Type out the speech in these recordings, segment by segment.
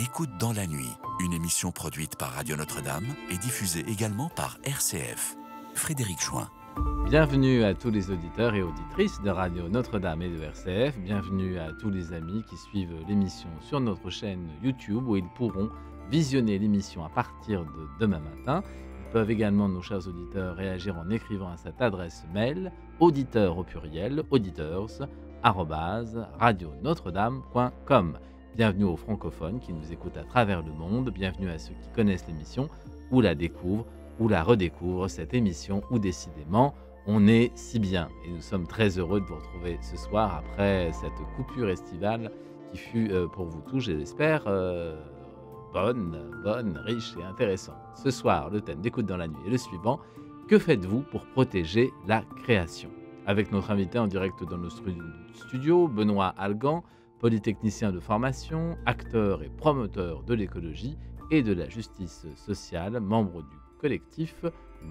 Écoute dans la nuit, une émission produite par Radio Notre-Dame et diffusée également par RCF. Frédéric Chouin. Bienvenue à tous les auditeurs et auditrices de Radio Notre-Dame et de RCF. Bienvenue à tous les amis qui suivent l'émission sur notre chaîne YouTube où ils pourront visionner l'émission à partir de demain matin. Ils peuvent également, nos chers auditeurs, réagir en écrivant à cette adresse mail auditeurs au pluriel, auditeurs@radionotre-dame.com. Bienvenue aux francophones qui nous écoutent à travers le monde. Bienvenue à ceux qui connaissent l'émission ou la découvrent ou la redécouvrent, cette émission où décidément on est si bien. Et nous sommes très heureux de vous retrouver ce soir après cette coupure estivale qui fut pour vous tous, je l'espère, bonne, riche et intéressante. Ce soir, le thème d'écoute dans la nuit est le suivant. Que faites-vous pour protéger la création ? Avec notre invité en direct dans nos studios, Benoît Algan, polytechnicien de formation, acteur et promoteur de l'écologie et de la justice sociale, membre du collectif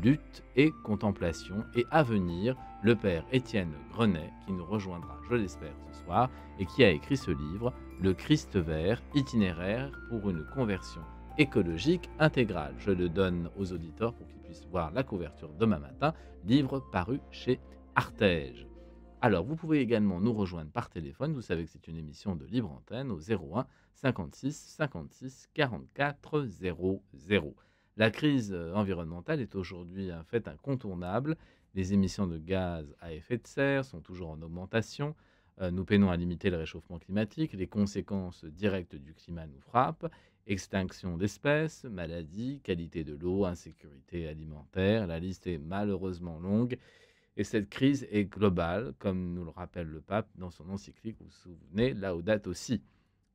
Lutte et Contemplation, et à venir, le père Étienne Grenet, qui nous rejoindra, je l'espère, ce soir, et qui a écrit ce livre, Le Christ vert, itinéraire pour une conversion écologique intégrale. Je le donne aux auditeurs pour qu'ils puissent voir la couverture demain matin, livre paru chez Artege. Alors, vous pouvez également nous rejoindre par téléphone. Vous savez que c'est une émission de libre antenne au 01 56 56 44 00. La crise environnementale est aujourd'hui un fait incontournable. Les émissions de gaz à effet de serre sont toujours en augmentation. Nous peinons à limiter le réchauffement climatique. Les conséquences directes du climat nous frappent. Extinction d'espèces, maladies, qualité de l'eau, insécurité alimentaire. La liste est malheureusement longue. Et cette crise est globale, comme nous le rappelle le pape dans son encyclique, vous vous souvenez, Laudato Si.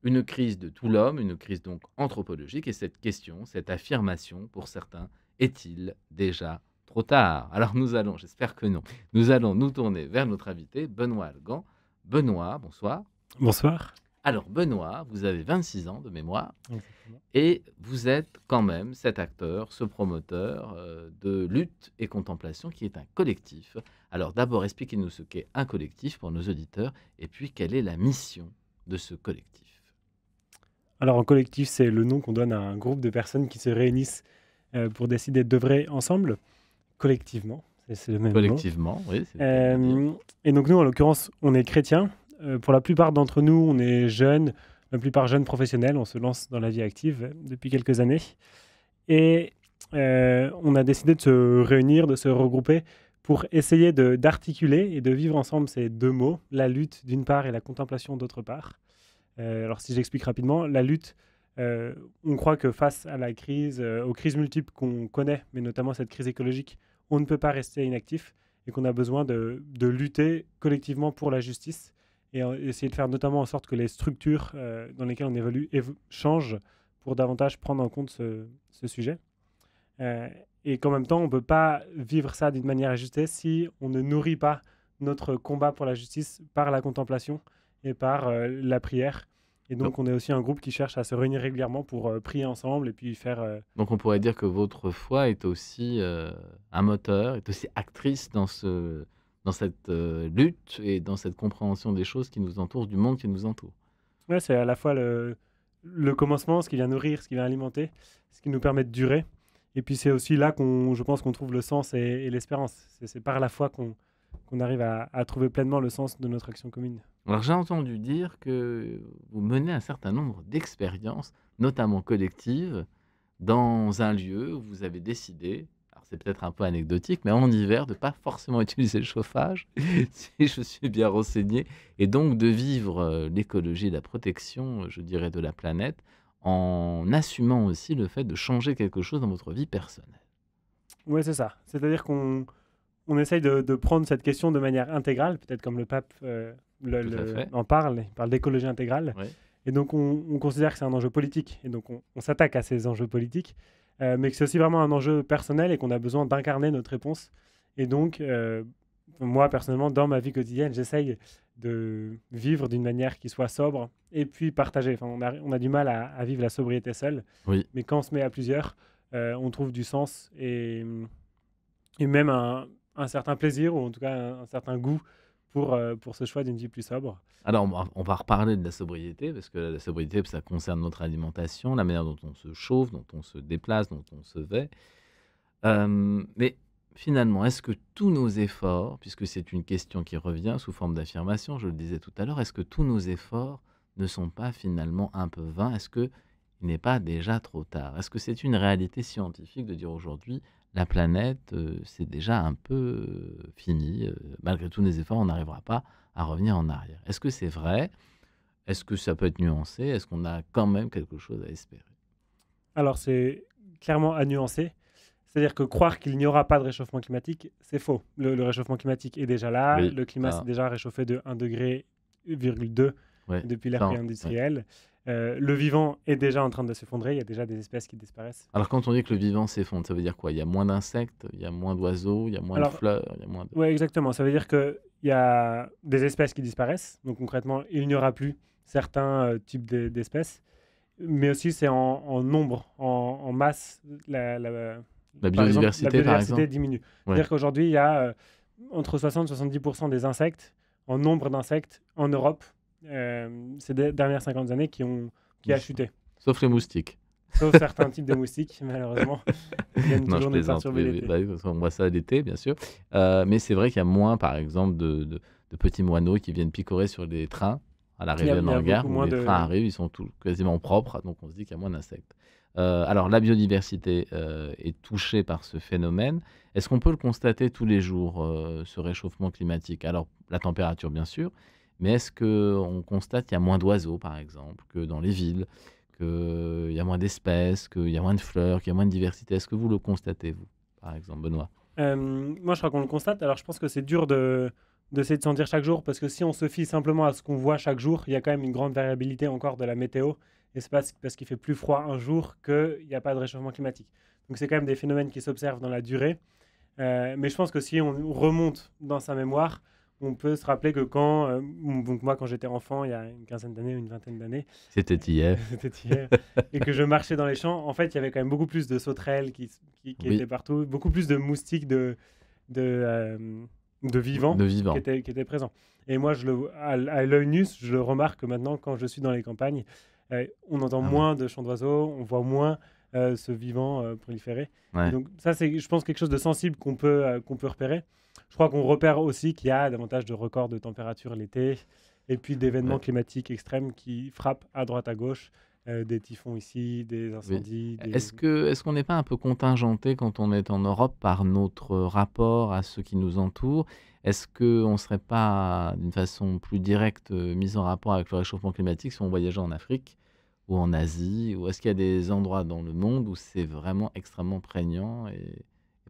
Une crise de tout l'homme, une crise donc anthropologique, et cette question, cette affirmation, pour certains, est-il déjà trop tard ? Alors j'espère que non, nous allons nous tourner vers notre invité, Benoît Algan. Benoît, bonsoir. Bonsoir. Alors Benoît, vous avez 26 ans de mémoire, Exactement. et vous êtes quand même cet acteur, ce promoteur de Lutte et Contemplation, qui est un collectif. Alors d'abord, expliquez-nous ce qu'est un collectif pour nos auditeurs, et puis quelle est la mission de ce collectif. Alors, un collectif, c'est le nom qu'on donne à un groupe de personnes qui se réunissent pour décider d'œuvrer ensemble, collectivement. C'est le même Collectivement, oui. C'est le cas de le dire. nom. Et donc, nous, en l'occurrence, on est chrétiens. Pour la plupart d'entre nous, on est jeunes, la plupart jeunes professionnels. On se lance dans la vie active depuis quelques années. Et on a décidé de se réunir, de se regrouper pour essayer d'articuler et de vivre ensemble ces deux mots, la lutte d'une part et la contemplation d'autre part. Alors, si j'explique rapidement, la lutte, on croit que face à la crise, aux crises multiples qu'on connaît, mais notamment cette crise écologique, on ne peut pas rester inactif et qu'on a besoin de lutter collectivement pour la justice et essayer de faire notamment en sorte que les structures dans lesquelles on évolue changent pour davantage prendre en compte ce sujet. Et qu'en même temps, on ne peut pas vivre ça d'une manière ajustée si on ne nourrit pas notre combat pour la justice par la contemplation et par la prière. Et donc, on est aussi un groupe qui cherche à se réunir régulièrement pour prier ensemble et puis faire... Donc on pourrait dire que votre foi est aussi un moteur, est aussi actrice dans cette lutte et dans cette compréhension des choses qui nous entourent, du monde qui nous entoure. Ouais, c'est à la fois le commencement, ce qui vient nourrir, ce qui vient alimenter, ce qui nous permet de durer. Et puis c'est aussi là je pense qu'on trouve le sens et l'espérance. C'est par la foi qu'on arrive à trouver pleinement le sens de notre action commune. Alors j'ai entendu dire que vous menez un certain nombre d'expériences, notamment collectives, dans un lieu où vous avez décidé, alors c'est peut-être un peu anecdotique, mais en hiver, de ne pas forcément utiliser le chauffage, si je suis bien renseigné, et donc de vivre l'écologie et la protection, je dirais, de la planète, en assumant aussi le fait de changer quelque chose dans votre vie personnelle. Oui, c'est ça. C'est-à-dire qu'on essaye de prendre cette question de manière intégrale, peut-être comme le pape en parle, il parle d'écologie intégrale. Oui. Et donc, on considère que c'est un enjeu politique. Et donc, on s'attaque à ces enjeux politiques, mais que c'est aussi vraiment un enjeu personnel et qu'on a besoin d'incarner notre réponse. Et donc, moi, personnellement, dans ma vie quotidienne, j'essaye de vivre d'une manière qui soit sobre et puis partagée. Enfin, on a du mal à vivre la sobriété seule. Oui. Mais quand on se met à plusieurs, on trouve du sens et même un certain plaisir, ou en tout cas un certain goût pour ce choix d'une vie plus sobre. Alors, on va reparler de la sobriété, parce que la sobriété, ça concerne notre alimentation, la manière dont on se chauffe, dont on se déplace, dont on se vêt. Mais finalement, est-ce que tous nos efforts, puisque c'est une question qui revient sous forme d'affirmation, je le disais tout à l'heure, est-ce que tous nos efforts ne sont pas finalement un peu vains? Est-ce qu'il n'est pas déjà trop tard? Est-ce que c'est une réalité scientifique de dire aujourd'hui, la planète, c'est déjà un peu fini, malgré tous nos efforts, on n'arrivera pas à revenir en arrière? Est-ce que c'est vrai? Est-ce que ça peut être nuancé? Est-ce qu'on a quand même quelque chose à espérer? Alors, c'est clairement à nuancer. C'est-à-dire que croire qu'il n'y aura pas de réchauffement climatique, c'est faux. Le réchauffement climatique est déjà là. Oui, Le climat ça, s'est déjà réchauffé de 1,2 degré ouais, depuis l'ère ça, ouais. préindustrielle. Le vivant est déjà en train de s'effondrer. Il y a déjà des espèces qui disparaissent. Alors, quand on dit que le vivant s'effondre, ça veut dire quoi? Il y a moins d'insectes, il y a moins d'oiseaux, il y a moins de Alors, fleurs, il y a moins de... oui, exactement. Ça veut dire qu'il y a des espèces qui disparaissent. Donc, concrètement, il n'y aura plus certains types d'espèces. Mais aussi, c'est en nombre, en masse. La Par exemple, la biodiversité, par biodiversité exemple? diminue. Ouais. C'est-à-dire qu'aujourd'hui, il y a entre 60 et 70% des insectes, en nombre d'insectes, en Europe, ces dernières 50 années, qui a chuté. Sauf les moustiques. Sauf certains types de moustiques, malheureusement, qui viennent Non, je toujours nous plaisante. perturber Oui, l'été. bah oui, parce qu'on voit ça l'été, bien sûr. Mais c'est vrai qu'il y a moins, par exemple, de petits moineaux qui viennent picorer sur les trains à l'arrivée Il y a en gare, beaucoup où moins les de... trains arrivent, ils sont quasiment propres, donc on se dit qu'il y a moins d'insectes. Alors, la biodiversité est touchée par ce phénomène. Est-ce qu'on peut le constater tous les jours, ce réchauffement climatique? Alors, la température, bien sûr, mais est-ce qu'on constate qu'il y a moins d'oiseaux, par exemple, que dans les villes, qu'il y a moins d'espèces, qu'il y a moins de fleurs, qu'il y a moins de diversité? Est-ce que vous le constatez, vous, par exemple, Benoît? Moi, je crois qu'on le constate. Alors, je pense que c'est dur d'essayer de s'en dire chaque jour, parce que si on se fie simplement à ce qu'on voit chaque jour, il y a quand même une grande variabilité encore de la météo. Et c'est pas parce qu'il fait plus froid un jour qu'il n'y a pas de réchauffement climatique. Donc, c'est quand même des phénomènes qui s'observent dans la durée. Mais je pense que si on remonte dans sa mémoire, on peut se rappeler que donc moi, quand j'étais enfant, il y a une quinzaine d'années, une vingtaine d'années, C'était hier. c'était hier, et que je marchais dans les champs, en fait, il y avait quand même beaucoup plus de sauterelles qui Oui, étaient partout, beaucoup plus de moustiques, de vivants de qui vivants. étaient présents. Et moi, à l'œil nu, je le remarque maintenant quand je suis dans les campagnes. On entend Ah oui. moins de chants d'oiseaux, on voit moins ce vivant proliférer. Ouais. Donc ça, c'est, je pense, quelque chose de sensible qu'on peut repérer. Je crois qu'on repère aussi qu'il y a davantage de records de température l'été et puis d'événements Ouais. climatiques extrêmes qui frappent à droite à gauche, des typhons ici, des Oui. incendies. Est-ce qu'on n'est pas un peu contingenté quand on est en Europe par notre rapport à ceux qui nous entourent? Est-ce qu'on ne serait pas, d'une façon plus directe, mis en rapport avec le réchauffement climatique si on voyageait en Afrique ou en Asie? Ou est-ce qu'il y a des endroits dans le monde où c'est vraiment extrêmement prégnant et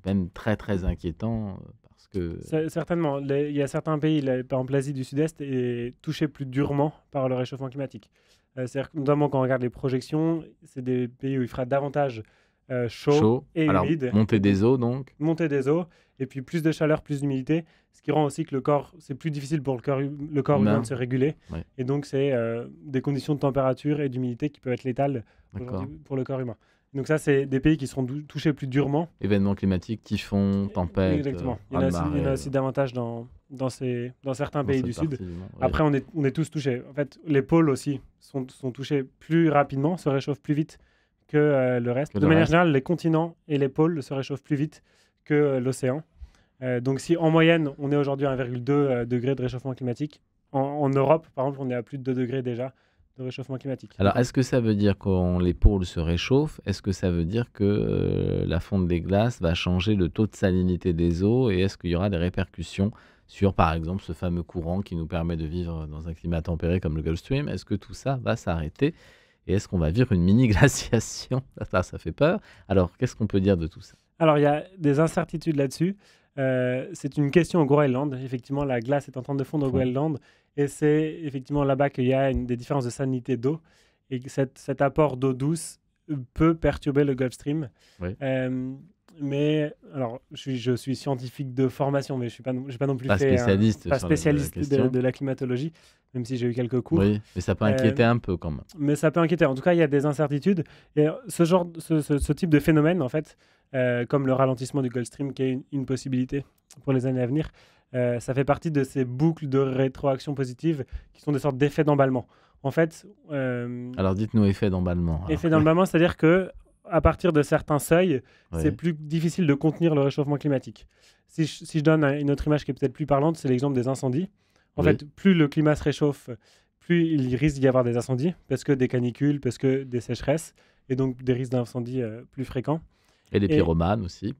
même très, très inquiétant parce que... Certainement. Il y a certains pays, par exemple l'Asie du Sud-Est, est touchée plus durement par le réchauffement climatique. C'est-à-dire que, notamment quand on regarde les projections, c'est des pays où il fera davantage chaud et Alors, humide. montée des eaux, donc. Montée des eaux, et puis plus de chaleur, plus d'humidité, ce qui rend aussi que c'est plus difficile pour le corps humain de se réguler. Ouais. Et donc, c'est des conditions de température et d'humidité qui peuvent être létales D'accord. pour le corps humain. Donc ça, c'est des pays qui seront touchés plus durement. Événements climatiques, typhons, tempêtes, Exactement. Il y en a aussi davantage dans certains pays du Sud. Ouais. Après, on est tous touchés. En fait, les pôles aussi sont touchés plus rapidement, se réchauffent plus vite que le reste. De manière générale, les continents et les pôles se réchauffent plus vite que l'océan. Donc si en moyenne, on est aujourd'hui à 1,2 degré de réchauffement climatique, en Europe, par exemple, on est à plus de 2 degrés déjà de réchauffement climatique. Alors, est-ce que ça veut dire quand les pôles se réchauffent, est-ce que ça veut dire que la fonte des glaces va changer le taux de salinité des eaux et est-ce qu'il y aura des répercussions sur, par exemple, ce fameux courant qui nous permet de vivre dans un climat tempéré comme le Gulf Stream? Est-ce que tout ça va s'arrêter et est-ce qu'on va vivre une mini-glaciation? Ça fait peur. Alors, qu'est-ce qu'on peut dire de tout ça? Alors, il y a des incertitudes là-dessus. C'est une question au Groenland. Effectivement, la glace est en train de fondre au Groenland. Et c'est effectivement là-bas qu'il y a des différences de salinité d'eau. Et que cet apport d'eau douce peut perturber le Gulf Stream. Oui. Mais, alors, je suis scientifique de formation, mais je n'ai pas non plus pas fait spécialiste, pas spécialiste de la climatologie, même si j'ai eu quelques cours. Oui, mais ça peut inquiéter un peu quand même. Mais ça peut inquiéter. En tout cas, il y a des incertitudes. Et ce type de phénomène, en fait, comme le ralentissement du Gulf Stream, qui est une possibilité pour les années à venir, ça fait partie de ces boucles de rétroaction positive qui sont des sortes d'effets d'emballement. En fait, Alors dites-nous effet d'emballement. effet d'emballement, c'est-à-dire que à partir de certains seuils, c'est Oui. plus difficile de contenir le réchauffement climatique. Si je donne une autre image qui est peut-être plus parlante, c'est l'exemple des incendies. En Oui. fait, plus le climat se réchauffe, plus il risque d'y avoir des incendies, parce que des canicules, parce que des sécheresses, et donc des risques d'incendie plus fréquents, Et les et pyromanes aussi,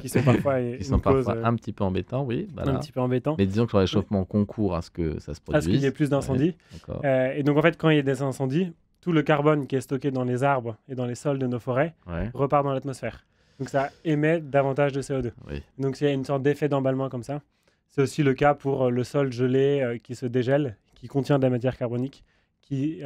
qui sont parfois qui une sont cause parfois un petit peu embêtants, oui, un voilà. petit peu embêtante, Mais disons que le réchauffement concourt à ce que ça se à ce qu'il y ait produise. plus d'incendies. D'accord. Et donc, en fait, quand il y a des incendies, tout le carbone qui est stocké dans les arbres et dans les sols de nos forêts Ouais, repart dans l'atmosphère. Donc, ça émet davantage de CO2. oui. Donc, il y a une sorte d'effet d'emballement comme ça. C'est aussi le cas pour le sol gelé qui se dégèle, qui contient de la matière carbonique, qui,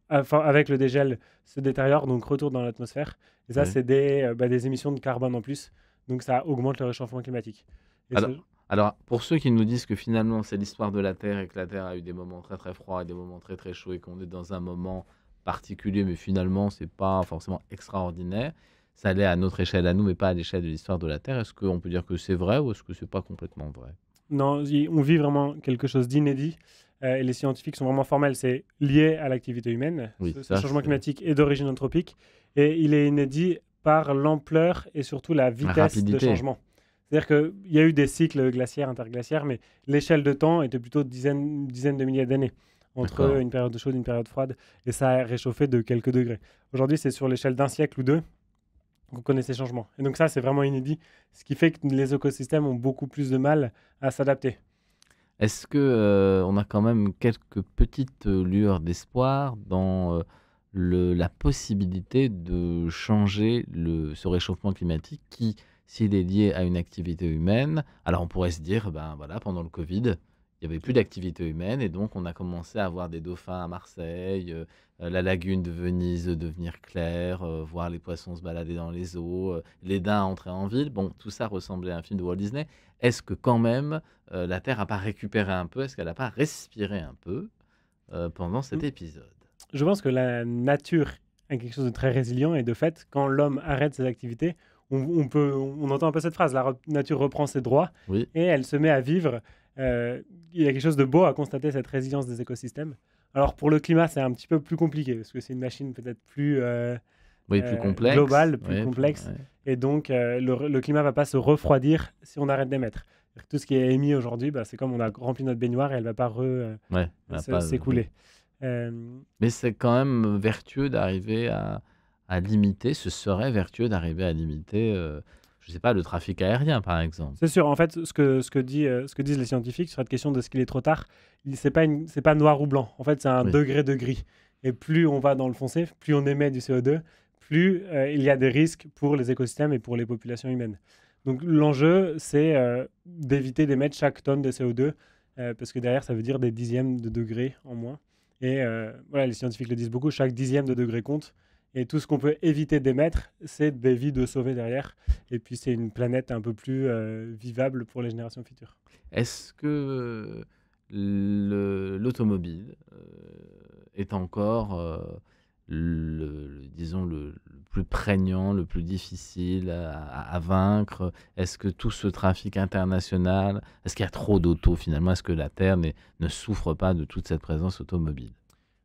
avec le dégel, se détériore, donc retourne dans l'atmosphère. Et ça, Ouais. c'est des émissions de carbone en plus. Donc, ça augmente le réchauffement climatique. Et Alors, Alors, pour ceux qui nous disent que finalement c'est l'histoire de la Terre et que la Terre a eu des moments très très froids et des moments très très chauds et qu'on est dans un moment particulier, mais finalement c'est pas forcément extraordinaire, ça l'est à notre échelle à nous, mais pas à l'échelle de l'histoire de la Terre. Est-ce qu'on peut dire que c'est vrai ou est-ce que c'est pas complètement vrai? Non, on vit vraiment quelque chose d'inédit et les scientifiques sont vraiment formels. C'est lié à l'activité humaine. Oui, Ce ça, changement c'est climatique est d'origine anthropique et il est inédit par l'ampleur et surtout la la vitesse de rapidité. changement. C'est-à-dire qu'il y a eu des cycles glaciaires, interglaciaires, mais l'échelle de temps était plutôt dizaines de milliers d'années entre D'accord. une période chaude et une période froide et ça a réchauffé de quelques degrés. Aujourd'hui, c'est sur l'échelle d'un siècle ou deux qu'on connaît ces changements. Et donc ça, c'est vraiment inédit, ce qui fait que les écosystèmes ont beaucoup plus de mal à s'adapter. Est-ce que on a quand même quelques petites lueurs d'espoir dans la possibilité de changer ce réchauffement climatique qui, s'il est lié à une activité humaine, alors on pourrait se dire, ben voilà, pendant le Covid, il n'y avait plus d'activité humaine et donc on a commencé à avoir des dauphins à Marseille, la lagune de Venise devenir claire, voir les poissons se balader dans les eaux, les daims entrer en ville. Bon, tout ça ressemblait à un film de Walt Disney. Est-ce que quand même la Terre n'a pas récupéré un peu? Est-ce qu'elle n'a pas respiré un peu pendant cet épisode? Je pense que la nature a quelque chose de très résilient et de fait, quand l'homme arrête ses activités, on entend un peu cette phrase, la nature reprend ses droits Oui, et elle se met à vivre. Il y a quelque chose de beau à constater cette résilience des écosystèmes. Alors pour le climat, c'est un petit peu plus compliqué parce que c'est une machine peut-être plus oui, plus complexe. globale, plus Ouais, complexe. ouais. Et donc le climat va pas se refroidir si on arrête d'émettre. C'est-à-dire que tout ce qui est émis aujourd'hui, c'est comme on a rempli notre baignoire et elle va pas Ouais, elle a pas- s'écouler. Mais c'est quand même vertueux d'arriver à limiter, ce serait vertueux d'arriver à limiter, je sais pas, le trafic aérien, par exemple. C'est sûr, en fait, ce que disent les scientifiques sur cette question de ce qu'il est trop tard, c'est pas noir ou blanc. En fait, c'est un Oui. degré de gris. Et plus on va dans le foncé, plus on émet du CO2, plus il y a des risques pour les écosystèmes et pour les populations humaines. Donc l'enjeu, c'est d'éviter d'émettre chaque tonne de CO2, parce que derrière, ça veut dire des dixièmes de degrés en moins. Et voilà, les scientifiques le disent beaucoup, chaque dixième de degré compte. Et tout ce qu'on peut éviter d'émettre, c'est des vies de sauver derrière. Et puis c'est une planète un peu plus vivable pour les générations futures. Est-ce que l'automobile est encore, disons, le plus prégnant, le plus difficile à vaincre? Est-ce que tout ce trafic international, est-ce qu'il y a trop d'autos finalement? Est-ce que la Terre ne souffre pas de toute cette présence automobile?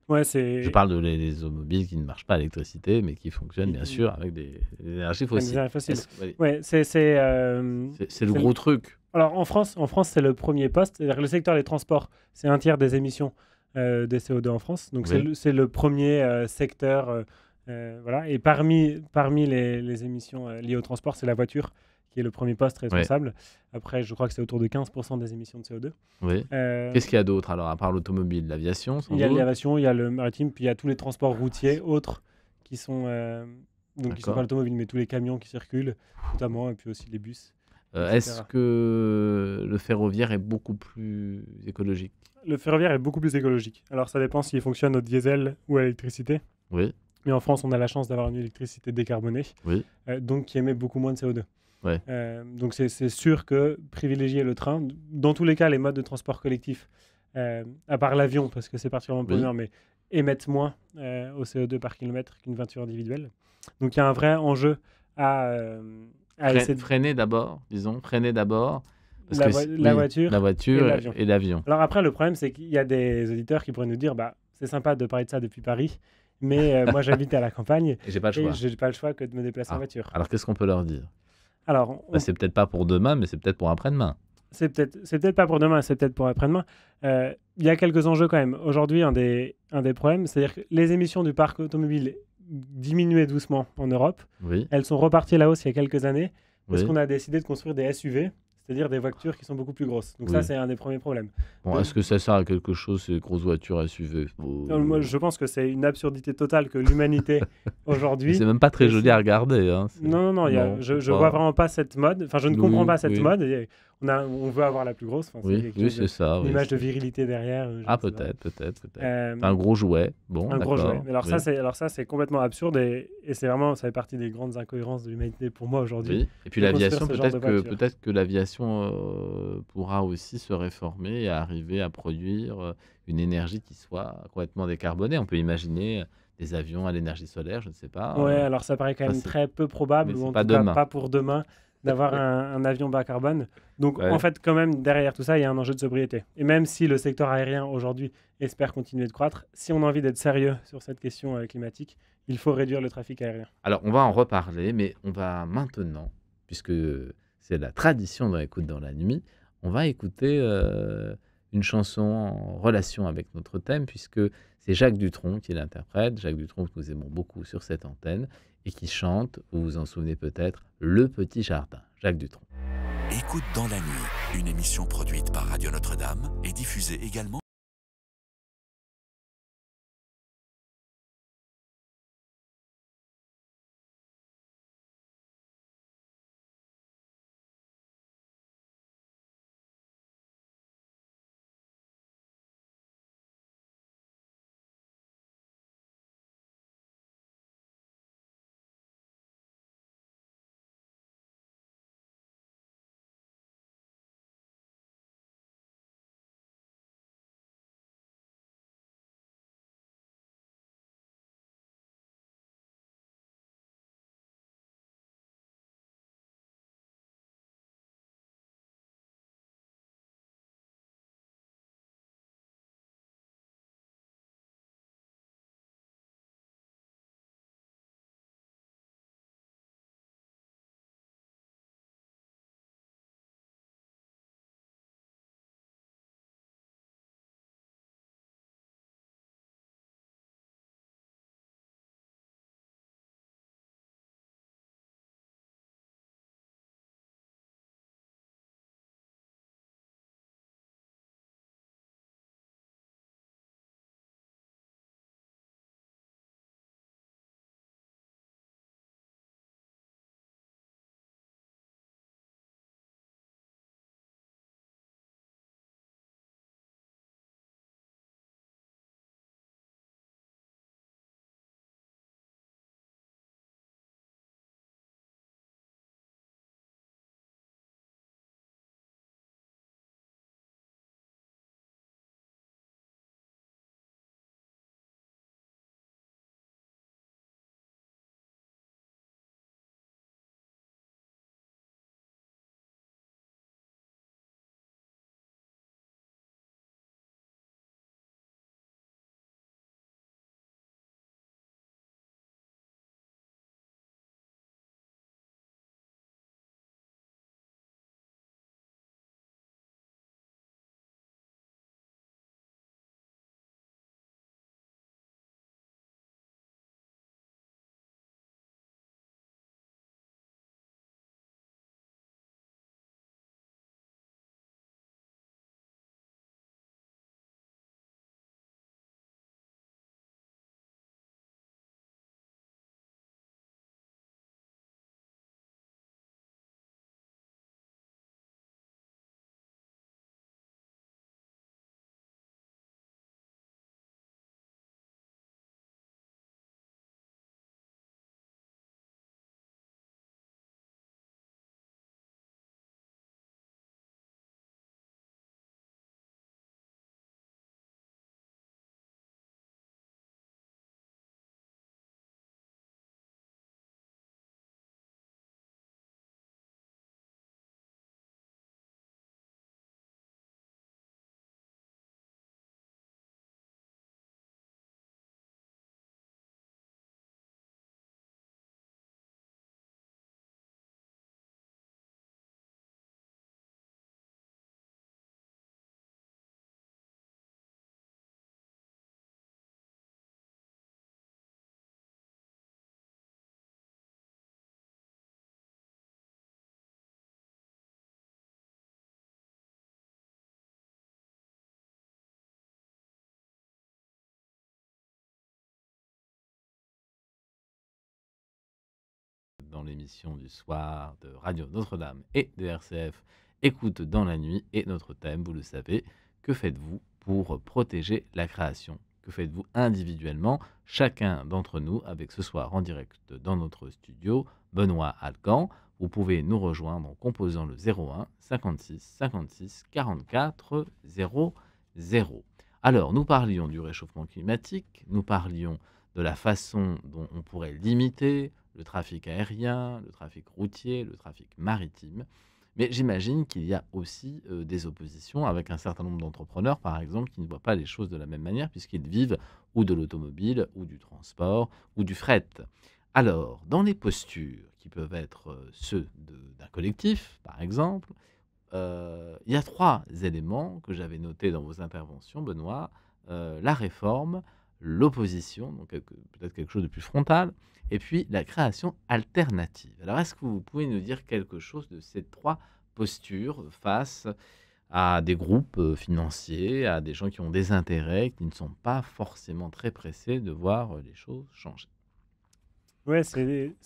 Ouais, Je parle des automobiles qui ne marchent pas à l'électricité, mais qui fonctionnent bien sûr avec des énergies fossiles. énergies fossiles. Oui, Ouais, c'est le gros truc. Alors en France, c'est le premier poste. C'est-à-dire que le secteur des transports, c'est un tiers des émissions des CO2 en France. Donc Oui. c'est le premier secteur. Voilà. Et parmi les émissions liées au transport, c'est la voiture qui est le premier poste responsable. Après, je crois que c'est autour de 15% des émissions de CO2. Oui. Qu'est-ce qu'il y a d'autre alors, à part l'automobile? L'aviation, sans Il y a doute? l'aviation, il y a le maritime, puis il y a tous les transports routiers autres qui sont donc qui sont D'accord. pas l'automobile, mais tous les camions qui circulent, notamment, et puis aussi les bus. Est-ce etc. que le ferroviaire est beaucoup plus écologique? Le ferroviaire est beaucoup plus écologique. Alors ça dépend s'il fonctionne au diesel ou à l'électricité. Oui, Mais en France, on a la chance d'avoir une électricité décarbonée, oui, donc qui émet beaucoup moins de CO2. ouais. Donc c'est sûr que privilégier le train, dans tous les cas, les modes de transport collectif, à part l'avion, parce que c'est particulièrement Oui. polluant, mais émettent moins au CO2 par kilomètre qu'une voiture individuelle. Donc il y a un vrai enjeu à essayer de... Freiner d'abord, disons, freiner d'abord, Parce la, que la voiture la et voiture l'avion. et l'avion. Alors après, le problème, c'est qu'il y a des auditeurs qui pourraient nous dire, bah, c'est sympa de parler de ça depuis Paris, mais moi j'habite à la campagne Et j'ai pas le et choix. je n'ai pas le choix que de me déplacer en Ah, voiture. alors qu'est-ce qu'on peut leur dire? Alors, Bah, c'est peut-être pas pour demain, mais c'est peut-être pour après-demain. c'est peut-être pas pour demain, c'est peut-être pour après-demain. Il y a quelques enjeux quand même. Aujourd'hui, un des problèmes, c'est-à-dire que les émissions du parc automobile diminuaient doucement en Europe. Oui, Elles sont reparties à la hausse il y a quelques années parce oui. qu'on a décidé de construire des SUV, c'est-à-dire des voitures qui sont beaucoup plus grosses. Donc ça, Oui. c'est un des premiers problèmes. Bon, est-ce que ça sert à quelque chose, ces grosses voitures SUV? Non, moi, je pense que c'est une absurdité totale que l'humanité Mais aujourd'hui. c'est même pas très joli décide- à regarder. Hein. Non, je pas- vois vraiment pas cette mode. Enfin, je ne comprends pas cette Oui, mode. Et on veut avoir la plus grosse. Enfin, c'est oui, quelque oui, chose c'est ça. une Oui, image de c'est- virilité derrière. Je Ah, ne sais pas. peut-être. Euh, Un gros jouet. Bon, un gros jouet. d'accord. Mais alors, Oui. ça, c'est complètement absurde et c'est vraiment, ça fait partie des grandes incohérences de l'humanité pour moi aujourd'hui. Oui. Et puis de construire l'aviation, ce genre de voiture. peut-être que l'aviation pourra aussi se réformer et arriver à produire une énergie qui soit complètement décarbonée. On peut imaginer des avions à l'énergie solaire, je ne sais pas. Ouais, alors ça paraît quand ça, même c'est- très peu probable, mais ou c'est en pas tout cas demain. pas pour demain, d'avoir un avion bas carbone. Donc Ouais. en fait, quand même, derrière tout ça, il y a un enjeu de sobriété. Et même si le secteur aérien aujourd'hui espère continuer de croître, si on a envie d'être sérieux sur cette question climatique, il faut réduire le trafic aérien. Alors, on va en reparler, mais on va maintenant, puisque c'est la tradition dans Écoute dans la nuit, on va écouter une chanson en relation avec notre thème, puisque c'est Jacques Dutronc qui l'interprète. Jacques Dutronc que nous aimons beaucoup sur cette antenne et qui chante, vous vous en souvenez peut-être, Le Petit Jardin. Jacques Dutronc. Écoute dans la nuit, une émission produite par Radio Notre-Dame et diffusée également dans l'émission du soir de Radio Notre-Dame et de RCF Écoute dans la nuit. Et notre thème, vous le savez, que faites-vous pour protéger la création? Que faites-vous individuellement, chacun d'entre nous, avec ce soir en direct dans notre studio, Benoît Alcan. Vous pouvez nous rejoindre en composant le 01 56 56 44 00. Alors, nous parlions du réchauffement climatique, nous parlions de la façon dont on pourrait limiter le trafic aérien, le trafic routier, le trafic maritime. Mais j'imagine qu'il y a aussi des oppositions avec un certain nombre d'entrepreneurs, par exemple, qui ne voient pas les choses de la même manière, puisqu'ils vivent ou de l'automobile, ou du transport, ou du fret. Alors, dans les postures, qui peuvent être ceux d'un collectif, par exemple, il y a 3 éléments que j'avais notés dans vos interventions, Benoît. La réforme, l'opposition, donc peut-être quelque chose de plus frontal, et puis la création alternative. Alors, est-ce que vous pouvez nous dire quelque chose de ces 3 postures face à des groupes financiers, à des gens qui ont des intérêts, qui ne sont pas forcément très pressés de voir les choses changer? Ouais, c'est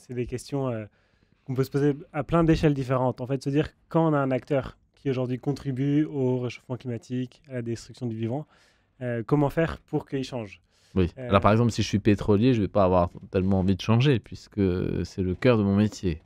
des questions qu'on peut se poser à plein d'échelles différentes. En fait, se dire quand on a un acteur qui aujourd'hui contribue au réchauffement climatique, à la destruction du vivant, comment faire pour qu'il change? Oui. Alors, par exemple, si je suis pétrolier, je ne vais pas avoir tellement envie de changer, puisque c'est le cœur de mon métier.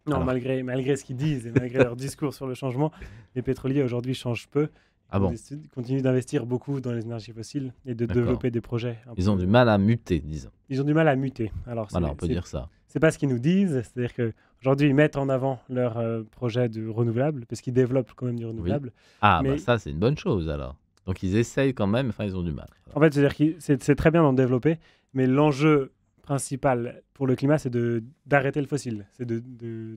Non, Alors. malgré ce qu'ils disent et malgré leur discours sur le changement, les pétroliers aujourd'hui changent peu. Ah bon? Ils continuent d'investir beaucoup dans les énergies fossiles et de D'accord. développer des projets. Ils ont du mal à muter, disons. Ils ont du mal à muter. Alors, Voilà, on peut dire ça. c'est pas ce qu'ils nous disent. C'est-à-dire qu'aujourd'hui, ils mettent en avant leur projet de renouvelable, parce qu'ils développent quand même du renouvelable. Ah, Mais- bah ça, c'est une bonne chose, alors. Donc, ils essayent quand même, enfin, ils ont du mal. En fait, c'est-à-dire que c'est très bien d'en développer, mais l'enjeu principal pour le climat, c'est d'arrêter le fossile. C'est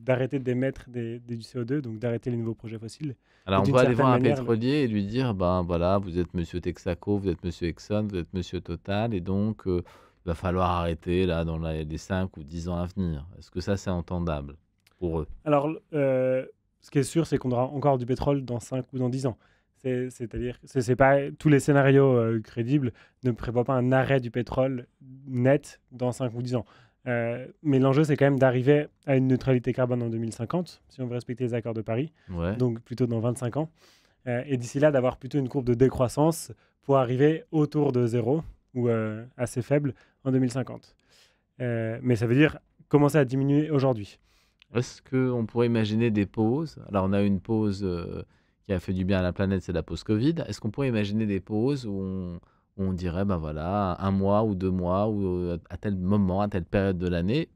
d'arrêter d'émettre du CO2, donc d'arrêter les nouveaux projets fossiles. Alors, on d'une peut aller certaine voir un manière, pétrolier et lui dire, ben voilà, vous êtes monsieur Texaco, vous êtes monsieur Exxon, vous êtes monsieur Total, et donc, il va falloir arrêter, là, dans les 5 ou 10 ans à venir. Est-ce que ça, c'est entendable pour eux? Alors, ce qui est sûr, c'est qu'on aura encore du pétrole dans 5 ou dans 10 ans. C'est-à-dire que c'est pas, tous les scénarios crédibles ne prévoient pas un arrêt du pétrole net dans 5 ou 10 ans. Mais l'enjeu, c'est quand même d'arriver à une neutralité carbone en 2050, si on veut respecter les accords de Paris, Ouais. donc plutôt dans 25 ans. Et d'ici là, d'avoir plutôt une courbe de décroissance pour arriver autour de zéro, ou assez faible, en 2050. Mais ça veut dire commencer à diminuer aujourd'hui. Est-ce qu'on pourrait imaginer des pauses? Alors, on a une pause qui a fait du bien à la planète, c'est la pause Covid. Est-ce qu'on pourrait imaginer des pauses où on dirait, ben voilà, 1 mois ou 2 mois, ou à tel moment, à telle période de l'année,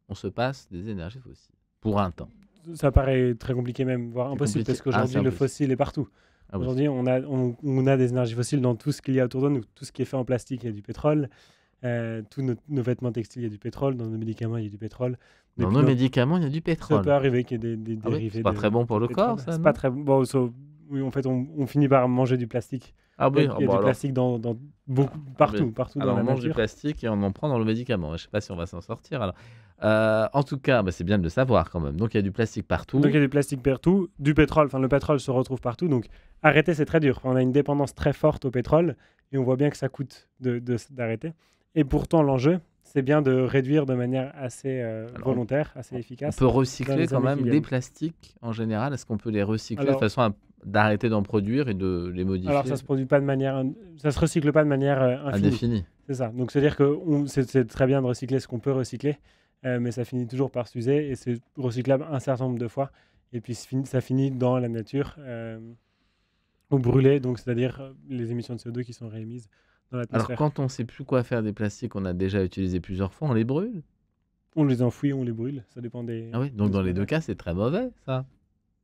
on se passe des énergies fossiles pour un temps? Ça paraît très compliqué même, voire C'est impossible, compliqué. parce qu'aujourd'hui, c'est le impossible. fossile est partout. Ah oui. Aujourd'hui, on a des énergies fossiles dans tout ce qu'il y a autour de nous. Tout ce qui est fait en plastique, il y a du pétrole. Tous nos vêtements textiles, il y a du pétrole. Dans nos médicaments, il y a du pétrole. Dans Depuis nos dans- médicaments, il y a du Ça pétrole. peut arriver qu'il y ait des Ah oui, dérivés. c'est pas très bon pour le pétrole. corps, ça, C'est non? pas très bon. Oui, en fait, on finit par manger du plastique. Ah Il oui, y a du plastique dans partout alors dans on la mange du nature. plastique et on en prend dans le médicament. Je ne sais pas si on va s'en sortir. Alors, en tout cas, c'est bien de le savoir quand même. Donc il y a du plastique partout. Donc il y a du plastique partout, du pétrole, enfin le pétrole se retrouve partout, donc arrêter c'est très dur. On a une dépendance très forte au pétrole et on voit bien que ça coûte d'arrêter. Et pourtant l'enjeu, c'est bien de réduire de manière assez volontaire, assez On efficace. peut dans recycler les quand années même qui des viennent. plastiques en général. Est-ce qu'on peut les recycler Alors- de façon d'arrêter d'en produire et de les modifier? Alors ça se produit pas de manière, ça se recycle pas de manière infinie. indéfinie. C'est ça. Donc c'est-à-dire que c'est très bien de recycler ce qu'on peut recycler, mais ça finit toujours par s'user et c'est recyclable un certain nombre de fois. Et puis ça finit dans la nature ou brûlé, donc c'est-à-dire les émissions de CO2 qui sont réémises dans Alors l'atmosphère. quand on ne sait plus quoi faire des plastiques qu'on a déjà utilisés plusieurs fois, on les brûle? On les enfouit, on les brûle, ça dépend des. Ah oui, donc de dans ce les qu'on deux fait. cas, c'est très mauvais, ça.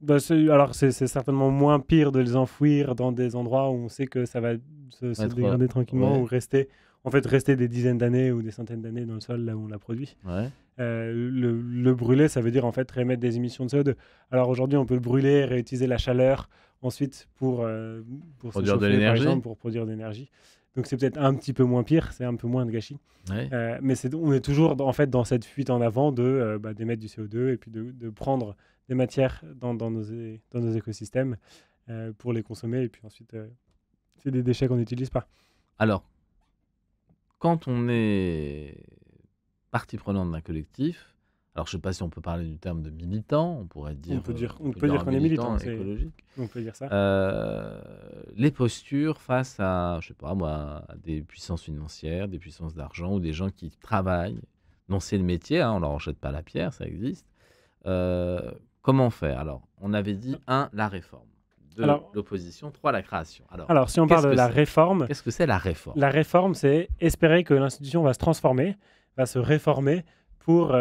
Bah, alors c'est certainement moins pire de les enfouir dans des endroits où on sait que ça va se Être, dégrader tranquillement ouais. ou rester des dizaines d'années ou des centaines d'années dans le sol là où on l'a produit. Ouais. Le brûler, ça veut dire en fait réémettre des émissions de CO2. Alors aujourd'hui, on peut le brûler, réutiliser la chaleur ensuite pour Produire de s'échauffer, par l'énergie. exemple, pour produire de l'énergie. Donc c'est peut-être un petit peu moins pire, c'est un peu moins de gâchis. Ouais. Mais on est toujours en fait dans cette fuite en avant d'émettre du CO2 et puis de prendre des matières dans nos écosystèmes pour les consommer et puis ensuite c'est des déchets qu'on n'utilise pas. Alors, quand on est partie prenante d'un collectif, Alors, je ne sais pas si on peut parler du terme de militant, on pourrait On peut dire, on peut peut dire dire un qu'on est militant militant, écologique. on peut dire ça. Les postures face à, je sais pas moi, à des puissances financières, des puissances d'argent ou des gens qui travaillent, dont c'est le métier, hein, on leur en jette pas la pierre, ça existe. Comment faire? Alors, on avait dit 1, la réforme, 2, Alors, l'opposition, 3, la création. Alors, alors, si on parle qu'est-ce de que la c'est? réforme, Qu'est-ce que c'est la réforme? c'est espérer que l'institution va se transformer, va se réformer pour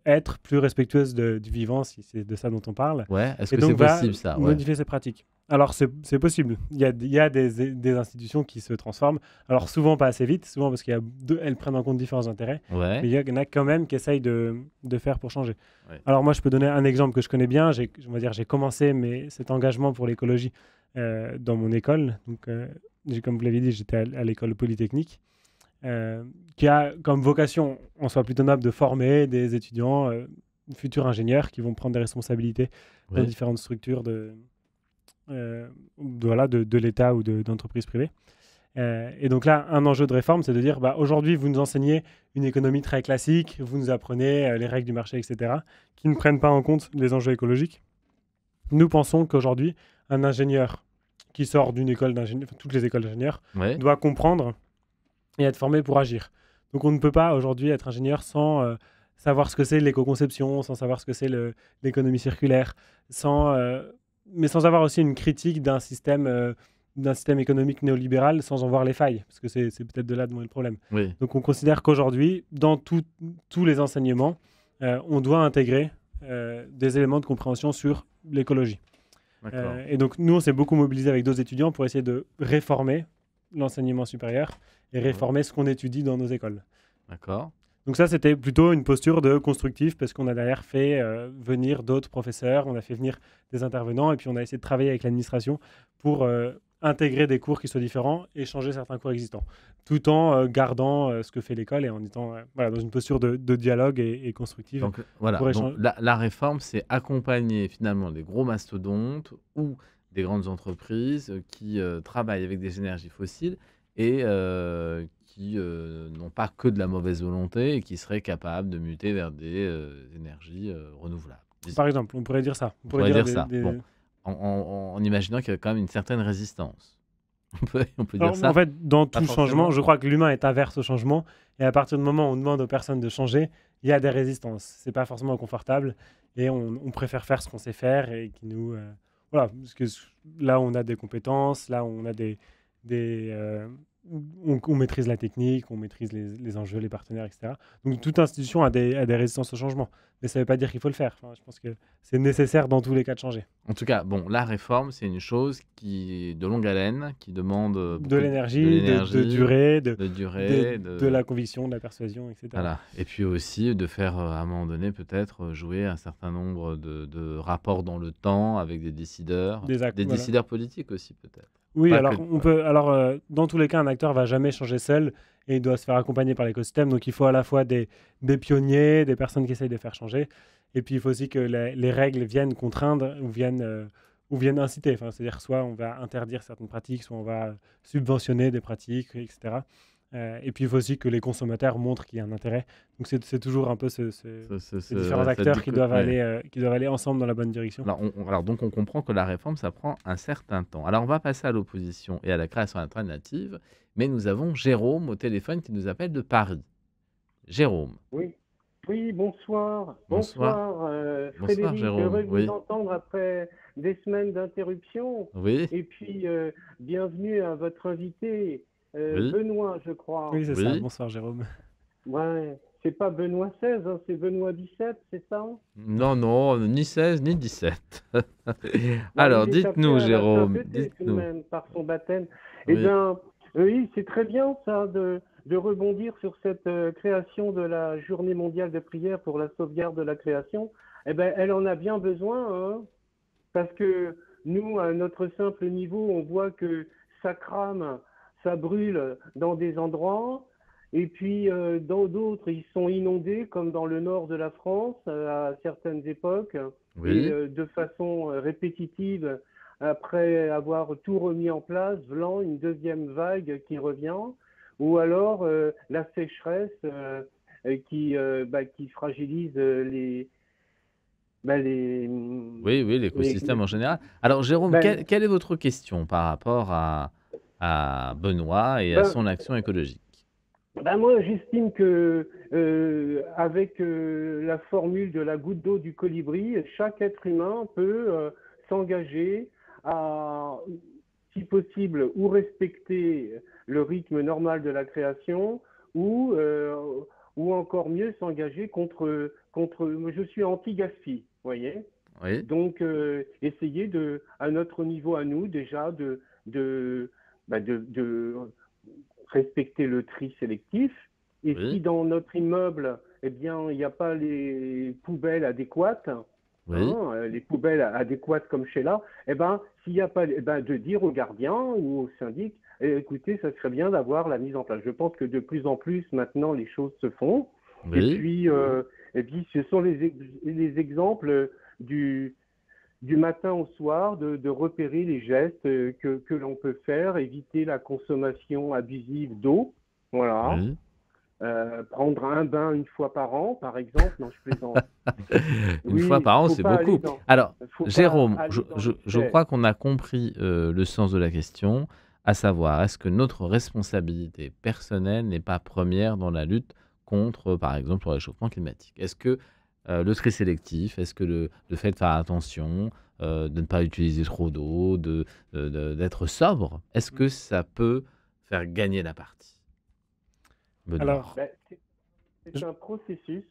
être plus respectueuse du vivant, si c'est de ça dont on parle, Ouais, est-ce et que c'est donc va possible ça? Ouais. modifier ses pratiques. Alors, c'est possible. Il y a des institutions qui se transforment. Alors, souvent pas assez vite, souvent parce qu'elles prennent en compte différents intérêts, Ouais, mais il y en a quand même qui essayent de faire pour changer. ouais. Alors, moi, je peux donner un exemple que je connais bien. J'ai commencé cet engagement pour l'écologie dans mon école. Donc, comme vous l'avez dit, j'étais à l'école polytechnique, qui a comme vocation, en soi plutôt noble, de former des étudiants, futurs ingénieurs qui vont prendre des responsabilités dans Oui, différentes structures voilà, de l'État ou d'entreprises privées. Et donc là, un enjeu de réforme, c'est de dire, bah, aujourd'hui, vous nous enseignez une économie très classique, vous nous apprenez les règles du marché, etc., qui ne prennent pas en compte les enjeux écologiques. Nous pensons qu'aujourd'hui, un ingénieur qui sort d'une école d'ingénieur, toutes les écoles d'ingénieurs, ouais, doit comprendre et être formé pour agir. Donc on ne peut pas aujourd'hui être ingénieur sans savoir ce que c'est l'éco-conception, sans savoir ce que c'est l'économie circulaire, mais sans avoir aussi une critique d'un système économique néolibéral sans en voir les failles, parce que c'est peut-être de là d'où est le problème. oui, Donc on considère qu'aujourd'hui, dans tous les enseignements, on doit intégrer des éléments de compréhension sur l'écologie. d'accord. Et donc nous, on s'est beaucoup mobilisé avec d'autres étudiants pour essayer de réformer l'enseignement supérieur et réformer ce qu'on étudie dans nos écoles. D'accord. Donc ça, c'était plutôt une posture de constructif parce qu'on a derrière fait venir d'autres professeurs, on a fait venir des intervenants et puis on a essayé de travailler avec l'administration pour intégrer des cours qui soient différents et changer certains cours existants, tout en gardant ce que fait l'école et en étant voilà, dans une posture de dialogue et constructive Donc voilà, pour donc échanger. la réforme, c'est accompagner finalement des gros mastodontes ou des grandes entreprises qui travaillent avec des énergies fossiles et qui n'ont pas que de la mauvaise volonté et qui seraient capables de muter vers des énergies renouvelables, disons. Par exemple, on pourrait dire ça. On On pourrait pourrait dire dire ça. Bon, en imaginant qu'il y a quand même une certaine résistance. On peut dire Alors, en ça? fait, dans Pas tout changement, forcément? je crois que l'humain est averse au changement. Et à partir du moment où on demande aux personnes de changer, il y a des résistances. C'est pas forcément confortable. Et on préfère faire ce qu'on sait faire et qui nous. Voilà, parce que là, on a des compétences, là, on a des, on maîtrise la technique, on maîtrise les enjeux, les partenaires, etc. Donc, toute institution a des résistances au changement. Mais ça ne veut pas dire qu'il faut le faire. Enfin, je pense que c'est nécessaire dans tous les cas de changer. En tout cas, bon, la réforme, c'est une chose qui est de longue haleine, qui demande De beaucoup de l'énergie, de l'énergie, durée, de durée, de la conviction, de la persuasion, etc. voilà. Et puis aussi de faire, à un moment donné, peut-être jouer un certain nombre de rapports dans le temps avec des décideurs, Voilà. décideurs politiques aussi, peut-être. Oui, Pas que. alors on peut. Alors, dans tous les cas, un acteur va jamais changer seul et il doit se faire accompagner par l'écosystème. Donc, il faut à la fois des pionniers, des personnes qui essayent de faire changer, et puis il faut aussi que les règles viennent contraindre ou viennent inciter. Enfin, c'est-à-dire soit on va interdire certaines pratiques, soit on va subventionner des pratiques, etc. Et puis il faut aussi que les consommateurs montrent qu'il y a un intérêt. Donc, c'est toujours un peu ces différents acteurs qui doivent aller ensemble dans la bonne direction. Alors, donc, on comprend que la réforme, ça prend un certain temps. Alors, on va passer à l'opposition et à la création alternative, mais nous avons Jérôme au téléphone qui nous appelle de Paris. Jérôme, Oui, oui, bonsoir. bonsoir. Bonsoir, Frédéric, Jérôme. heureux de Oui, vous entendre après des semaines d'interruption. oui, Et puis, bienvenue à votre invité, oui, Benoît, je crois. Oui, c'est ça. oui. Bonsoir, Jérôme. Ouais, c'est pas Benoît XVI, hein, c'est Benoît XVII, c'est ça? Non, non, ni 16, ni 17. Bon, Alors, il est appelé dites-nous, à la Jérôme, sainteté tout de dites-nous. même par son baptême. Eh Oui, bien, oui, c'est très bien ça de rebondir sur cette création de la Journée mondiale de prière pour la sauvegarde de la création. Eh ben, elle en a bien besoin, hein, parce que nous, à notre simple niveau, on voit que ça crame, ça brûle dans des endroits, et puis dans d'autres, ils sont inondés, comme dans le nord de la France, à certaines époques, et oui, de façon répétitive, après avoir tout remis en place, v'lan une deuxième vague qui revient, ou alors la sécheresse qui fragilisent les, Oui, l'écosystème en général. Alors, Jérôme, ben, quelle est votre question par rapport à Benoît et à ben, son action écologique? moi, j'estime que avec la formule de la goutte d'eau du colibri, chaque être humain peut s'engager à, si possible, ou respecter le rythme normal de la création, ou, euh, ou encore mieux s'engager contre. Je suis anti-gaspi, vous voyez? Oui, Donc, essayer à notre niveau à nous, déjà, de respecter le tri sélectif. Et si oui, dans notre immeuble, eh bien, il n'y a pas les poubelles adéquates, oui, les poubelles adéquates comme chez là, eh ben, s'il n'y a pas, de dire au gardien ou au syndic, écoutez, ça serait bien d'avoir la mise en place. Je pense que de plus en plus, maintenant, les choses se font. Et oui. puis, ce sont les exemples du, du matin au soir, de repérer les gestes que l'on peut faire, éviter la consommation abusive d'eau, voilà. Oui. Prendre un bain une fois par an, par exemple. Non, je plaisante. Une fois Oui, par an, faut c'est pas aller beaucoup. dans, Alors, faut pas Jérôme, aller dans je l'excès. crois qu'on a compris le sens de la question, à savoir, est-ce que notre responsabilité personnelle n'est pas première dans la lutte contre, par exemple, le réchauffement climatique? Est-ce que le tri sélectif, est-ce que le fait de faire attention, de ne pas utiliser trop d'eau, d'être sobre, est-ce que ça peut faire gagner la partie, Benoît? Alors, Ben, je- c'est un processus.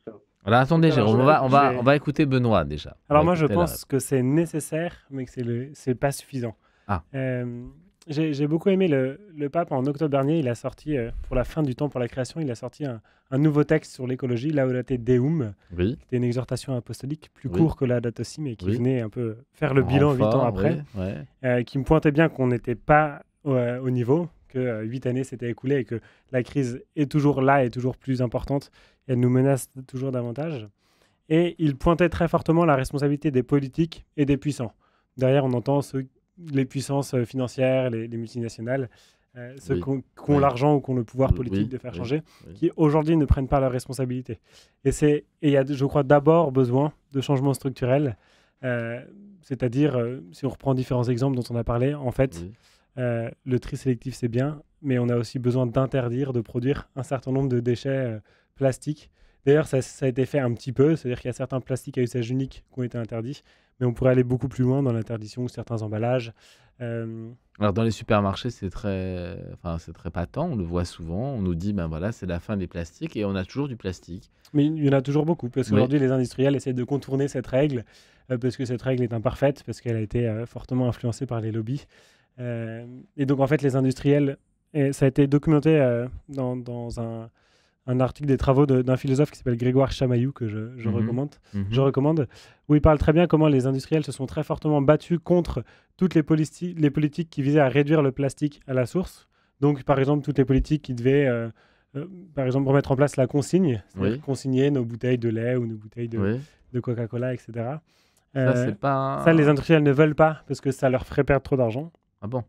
Alors attendez, alors Jérôme, on je vais. va écouter Benoît déjà. On Alors va moi, je écouter la pense réponse. que c'est nécessaire, mais que c'est pas suffisant. Ah, Euh, j'ai beaucoup aimé le pape en octobre dernier. Il a sorti, pour la fin du temps pour la création, il a sorti un nouveau texte sur l'écologie, Laudate Deum, oui, qui était une exhortation apostolique plus oui, court que Laudato Si, mais qui oui. venait un peu faire le En bilan 8 ans renfort, oui, après, ouais, qui me pointait bien qu'on n'était pas au niveau, que 8 années s'étaient écoulées et que la crise est toujours là et toujours plus importante. Et elle nous menace toujours davantage. Et il pointait très fortement la responsabilité des politiques et des puissants. Derrière, on entend les puissances financières, les multinationales, ceux oui, qui ont oui, l'argent ou qui ont le pouvoir politique oui, de faire oui, changer, oui, qui aujourd'hui ne prennent pas leurs responsabilités. Et il y a, je crois, d'abord besoin de changements structurels, euh, c'est-à-dire, si on reprend différents exemples dont on a parlé, en fait, oui, le tri sélectif, c'est bien, mais on a aussi besoin d'interdire de produire un certain nombre de déchets plastiques. D'ailleurs, ça a été fait un petit peu, c'est-à-dire qu'il y a certains plastiques à usage unique qui ont été interdits, mais on pourrait aller beaucoup plus loin dans l'interdiction de certains emballages. Euh, Alors dans les supermarchés, enfin, c'est très patent, on le voit souvent. On nous dit, ben voilà, c'est la fin des plastiques et on a toujours du plastique. mais il y en a toujours beaucoup, parce Oui, qu'aujourd'hui, les industriels essaient de contourner cette règle, parce que cette règle est imparfaite, parce qu'elle a été fortement influencée par les lobbies. Et donc, en fait, les industriels, et ça a été documenté dans un article des travaux d'un philosophe qui s'appelle Grégoire Chamaillou, que je mhm, je mhm, recommande, où il parle très bien comment les industriels se sont très fortement battus contre toutes les politiques qui visaient à réduire le plastique à la source. Donc, par exemple, toutes les politiques qui devaient, euh, par exemple, remettre en place la consigne, c'est-à-dire oui, consigner nos bouteilles de lait ou nos bouteilles oui. de Coca-Cola, etc. Ça, Euh, c'est pas... Ça, les industriels ne veulent pas parce que ça leur ferait perdre trop d'argent. Ah bon?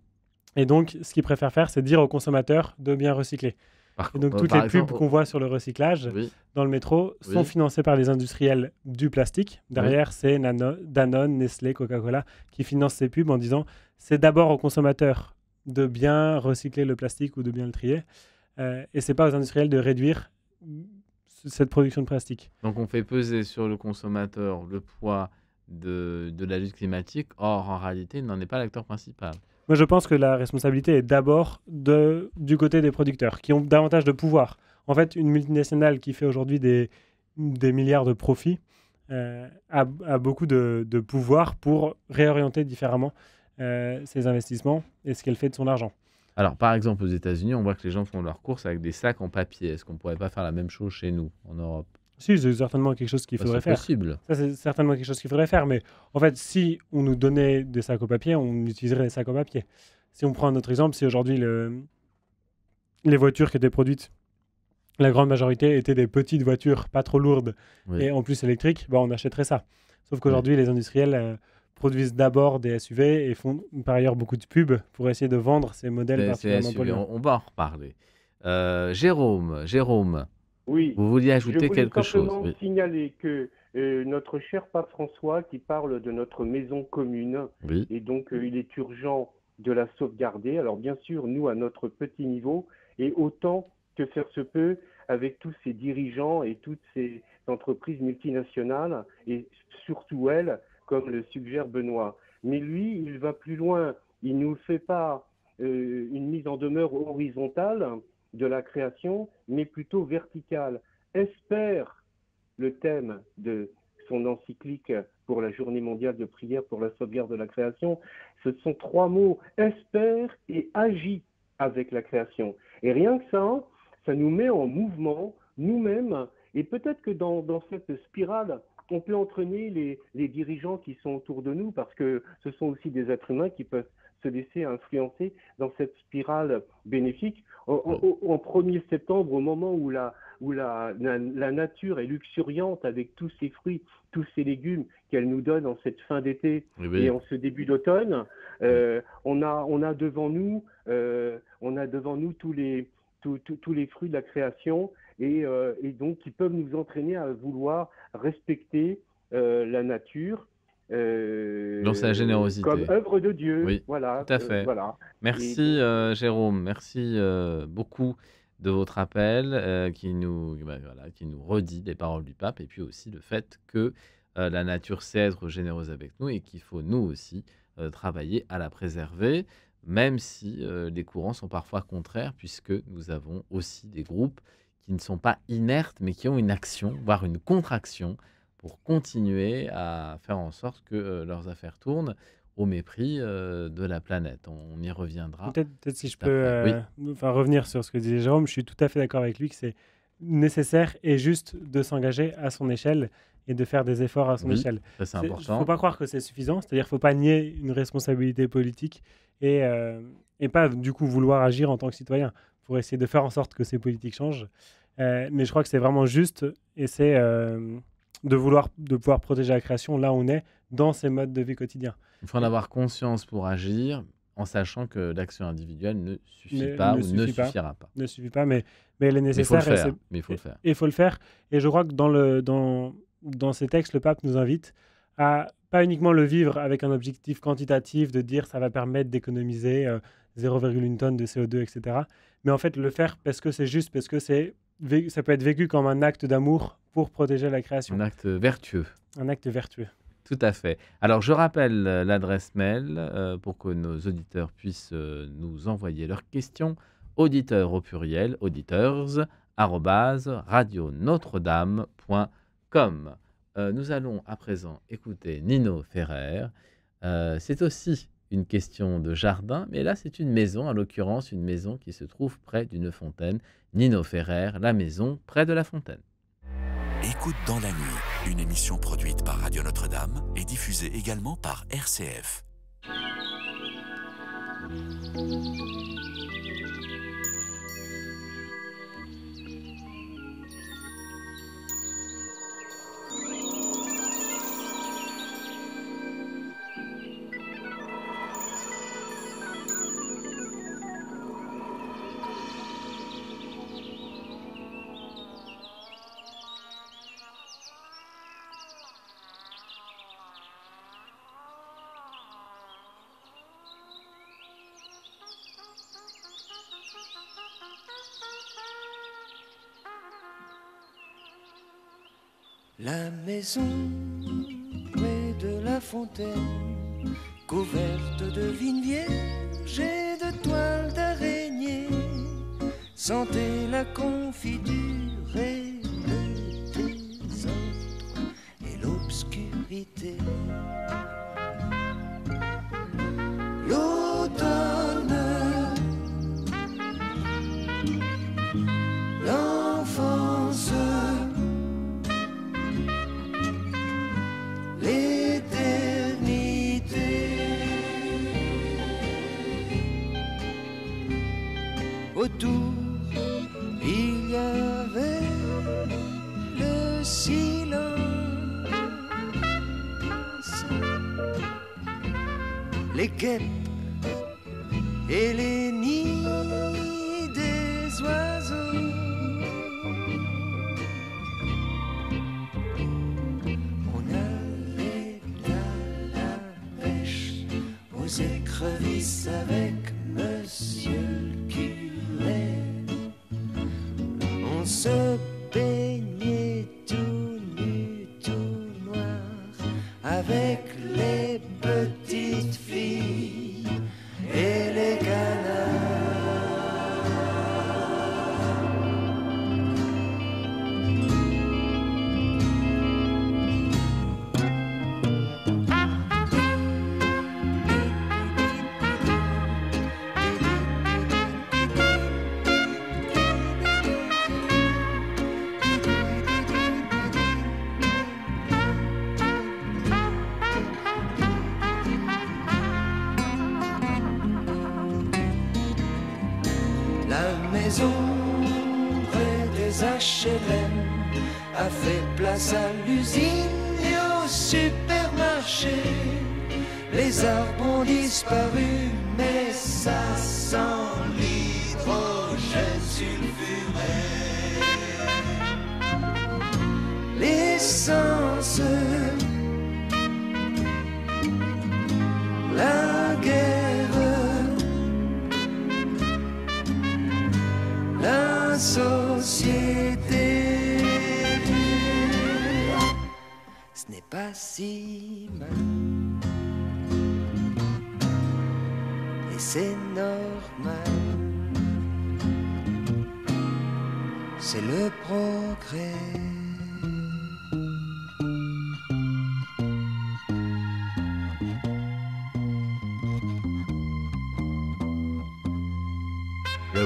Et donc, ce qu'ils préfèrent faire, c'est dire aux consommateurs de bien recycler. Et donc, toutes les Par pubs exemple, qu'on voit sur le recyclage oui, dans le métro sont oui, financées par les industriels du plastique. oui. Derrière, c'est Danone, Nestlé, Coca-Cola qui financent ces pubs en disant c'est d'abord aux consommateurs de bien recycler le plastique ou de bien le trier. Et c'est pas aux industriels de réduire cette production de plastique. Donc on fait peser sur le consommateur le poids de la lutte climatique. Or, en réalité, il n'en est pas l'acteur principal. Moi, je pense que la responsabilité est d'abord du côté des producteurs, qui ont davantage de pouvoir. En fait, une multinationale qui fait aujourd'hui des milliards de profits a beaucoup de pouvoir pour réorienter différemment ses investissements et ce qu'elle fait de son argent. Alors, par exemple, aux États-Unis, on voit que les gens font leurs courses avec des sacs en papier. Est-ce qu'on ne pourrait pas faire la même chose chez nous, en Europe? Si, c'est certainement quelque chose qu'il Bah, faudrait c'est faire. possible. Ça, c'est certainement quelque chose qu'il faudrait faire. Mais en fait, si on nous donnait des sacs au papier, on utiliserait des sacs au papier. Si on prend un autre exemple, si aujourd'hui les voitures qui étaient produites, la grande majorité étaient des petites voitures pas trop lourdes Oui, et en plus électriques, bah, on achèterait ça. Sauf oui. qu'aujourd'hui, les industriels produisent d'abord des SUV et font par ailleurs beaucoup de pubs pour essayer de vendre ces modèles C'est particulièrement SUV, polluants. on va en reparler. Jérôme, Oui, Vous vouliez je ajouter voulais quelque chose? simplement Oui. signaler que notre cher pape François, qui parle de notre maison commune, Oui. et donc il est urgent de la sauvegarder. Alors bien sûr, nous, à notre petit niveau, et autant que faire se peut, avec tous ces dirigeants et toutes ces entreprises multinationales, et surtout elles, comme le suggère Benoît. Mais lui, il va plus loin. Il ne nous fait pas une mise en demeure horizontale de la création, mais plutôt verticale. Espère le thème de son encyclique pour la Journée mondiale de prière pour la sauvegarde de la création. Ce sont 3 mots, espère et agit avec la création. Et rien que ça nous met en mouvement nous-mêmes. Et peut-être que dans cette spirale, on peut entraîner les dirigeants qui sont autour de nous, parce que ce sont aussi des êtres humains qui peuvent se laisser influencer dans cette spirale bénéfique. En 1er septembre, au moment où la nature est luxuriante avec tous ces fruits, tous ces légumes qu'elle nous donne en cette fin d'été et en ce début d'automne, on a devant nous tous les fruits de la création et donc qui peuvent nous entraîner à vouloir respecter la nature. Dans sa générosité. Comme œuvre de Dieu. Oui, voilà, tout à fait. Voilà. Merci Jérôme, merci beaucoup de votre appel qui nous redit les paroles du pape et puis aussi le fait que la nature sait être généreuse avec nous et qu'il faut nous aussi travailler à la préserver, même si les courants sont parfois contraires, puisque nous avons aussi des groupes qui ne sont pas inertes mais qui ont une action, voire une contre-action, pour continuer à faire en sorte que leurs affaires tournent au mépris de la planète. On y reviendra. Peut-être si je peux revenir sur ce que disait Jérôme, je suis tout à fait d'accord avec lui que c'est nécessaire et juste de s'engager à son échelle et de faire des efforts à son échelle. Ça, c'est important. Il ne faut pas croire que c'est suffisant, c'est-à-dire qu'il ne faut pas nier une responsabilité politique et pas du coup vouloir agir en tant que citoyen pour essayer de faire en sorte que ces politiques changent. Mais je crois que c'est vraiment juste et c'est de pouvoir protéger la création là où on est dans ces modes de vie quotidiens. Il faut en avoir conscience pour agir en sachant que l'action individuelle ne suffit pas ou ne suffira pas. Ne suffit pas, mais elle est nécessaire. Mais il faut le faire. Il faut le faire. Et je crois que dans ces textes, le pape nous invite à pas uniquement le vivre avec un objectif quantitatif de dire ça va permettre d'économiser 0,1 tonne de CO2, etc. Mais en fait, le faire parce que c'est juste, parce que ça peut être vécu comme un acte d'amour pour protéger la création. Un acte vertueux. Un acte vertueux. Tout à fait. Alors, je rappelle l'adresse mail pour que nos auditeurs puissent nous envoyer leurs questions. Auditeurs au pluriel, auditeurs@radionotre-dame.com. Nous allons à présent écouter Nino Ferrer. C'est aussi une question de jardin, mais là, c'est une maison, en l'occurrence, une maison qui se trouve près d'une fontaine. Nino Ferrer, la maison près de la fontaine. Écoute dans la nuit, une émission produite par Radio Notre-Dame et diffusée également par RCF. La maison près de la fontaine, couverte de vignes vierges et de toiles d'araignée, sentait la confiture et le désordre et l'obscurité. L'automne, l'enfance, autour, il y avait le silence, les guêpes et les nids des oiseaux. l'écrevisse avec monsieur le curé. On se baignait tout nu, tout noir, avec les petites filles et les canards. Maison près des HLM a fait place à l'usine et au supermarché. Les arbres ont disparu, mais ça sent l'hydrogène sulfuré. L'essence, la guerre, la société, ce n'est pas si mal, et c'est normal, c'est le progrès.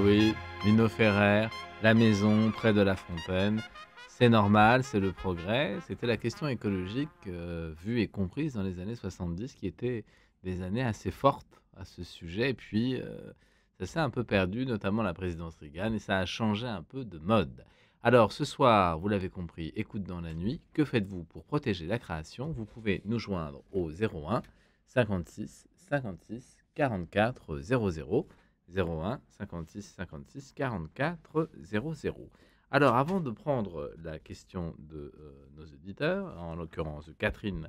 Oui, Lino Ferrer, la maison près de la fontaine. C'est normal, c'est le progrès. C'était la question écologique vue et comprise dans les années 70, qui étaient des années assez fortes à ce sujet. Et puis, ça s'est un peu perdu, notamment la présidence Reagan, et ça a changé un peu de mode. Alors, ce soir, vous l'avez compris, écoute dans la nuit. Que faites-vous pour protéger la création? Vous pouvez nous joindre au 01 56 56 44 00. 01 56 56 44 00. Alors, avant de prendre la question de nos auditeurs, en l'occurrence Catherine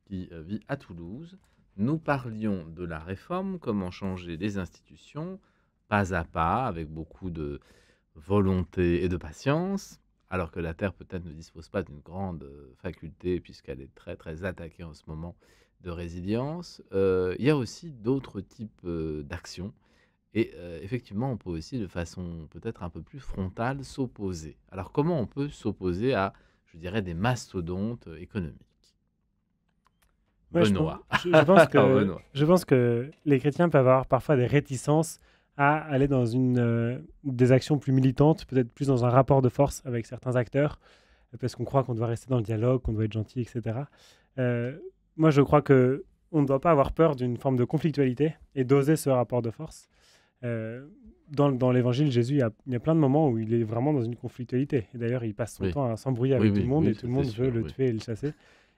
qui vit à Toulouse, nous parlions de la réforme, comment changer les institutions, pas à pas, avec beaucoup de volonté et de patience, alors que la Terre peut-être ne dispose pas d'une grande faculté, puisqu'elle est très très attaquée en ce moment de résilience. Il y a aussi d'autres types d'actions. Et effectivement, on peut aussi, de façon peut-être un peu plus frontale, s'opposer. Alors, comment on peut s'opposer à, je dirais, des mastodontes économiques? Ouais, Benoît. je pense que les chrétiens peuvent avoir parfois des réticences à aller dans des actions plus militantes, peut-être plus dans un rapport de force avec certains acteurs, parce qu'on croit qu'on doit rester dans le dialogue, qu'on doit être gentil, etc. Moi, je crois qu'on ne doit pas avoir peur d'une forme de conflictualité et d'oser ce rapport de force. Dans l'évangile, Jésus, il y a plein de moments où il est vraiment dans une conflictualité. Et d'ailleurs, il passe son temps à s'embrouiller avec tout le monde et tout le monde veut le tuer et le chasser.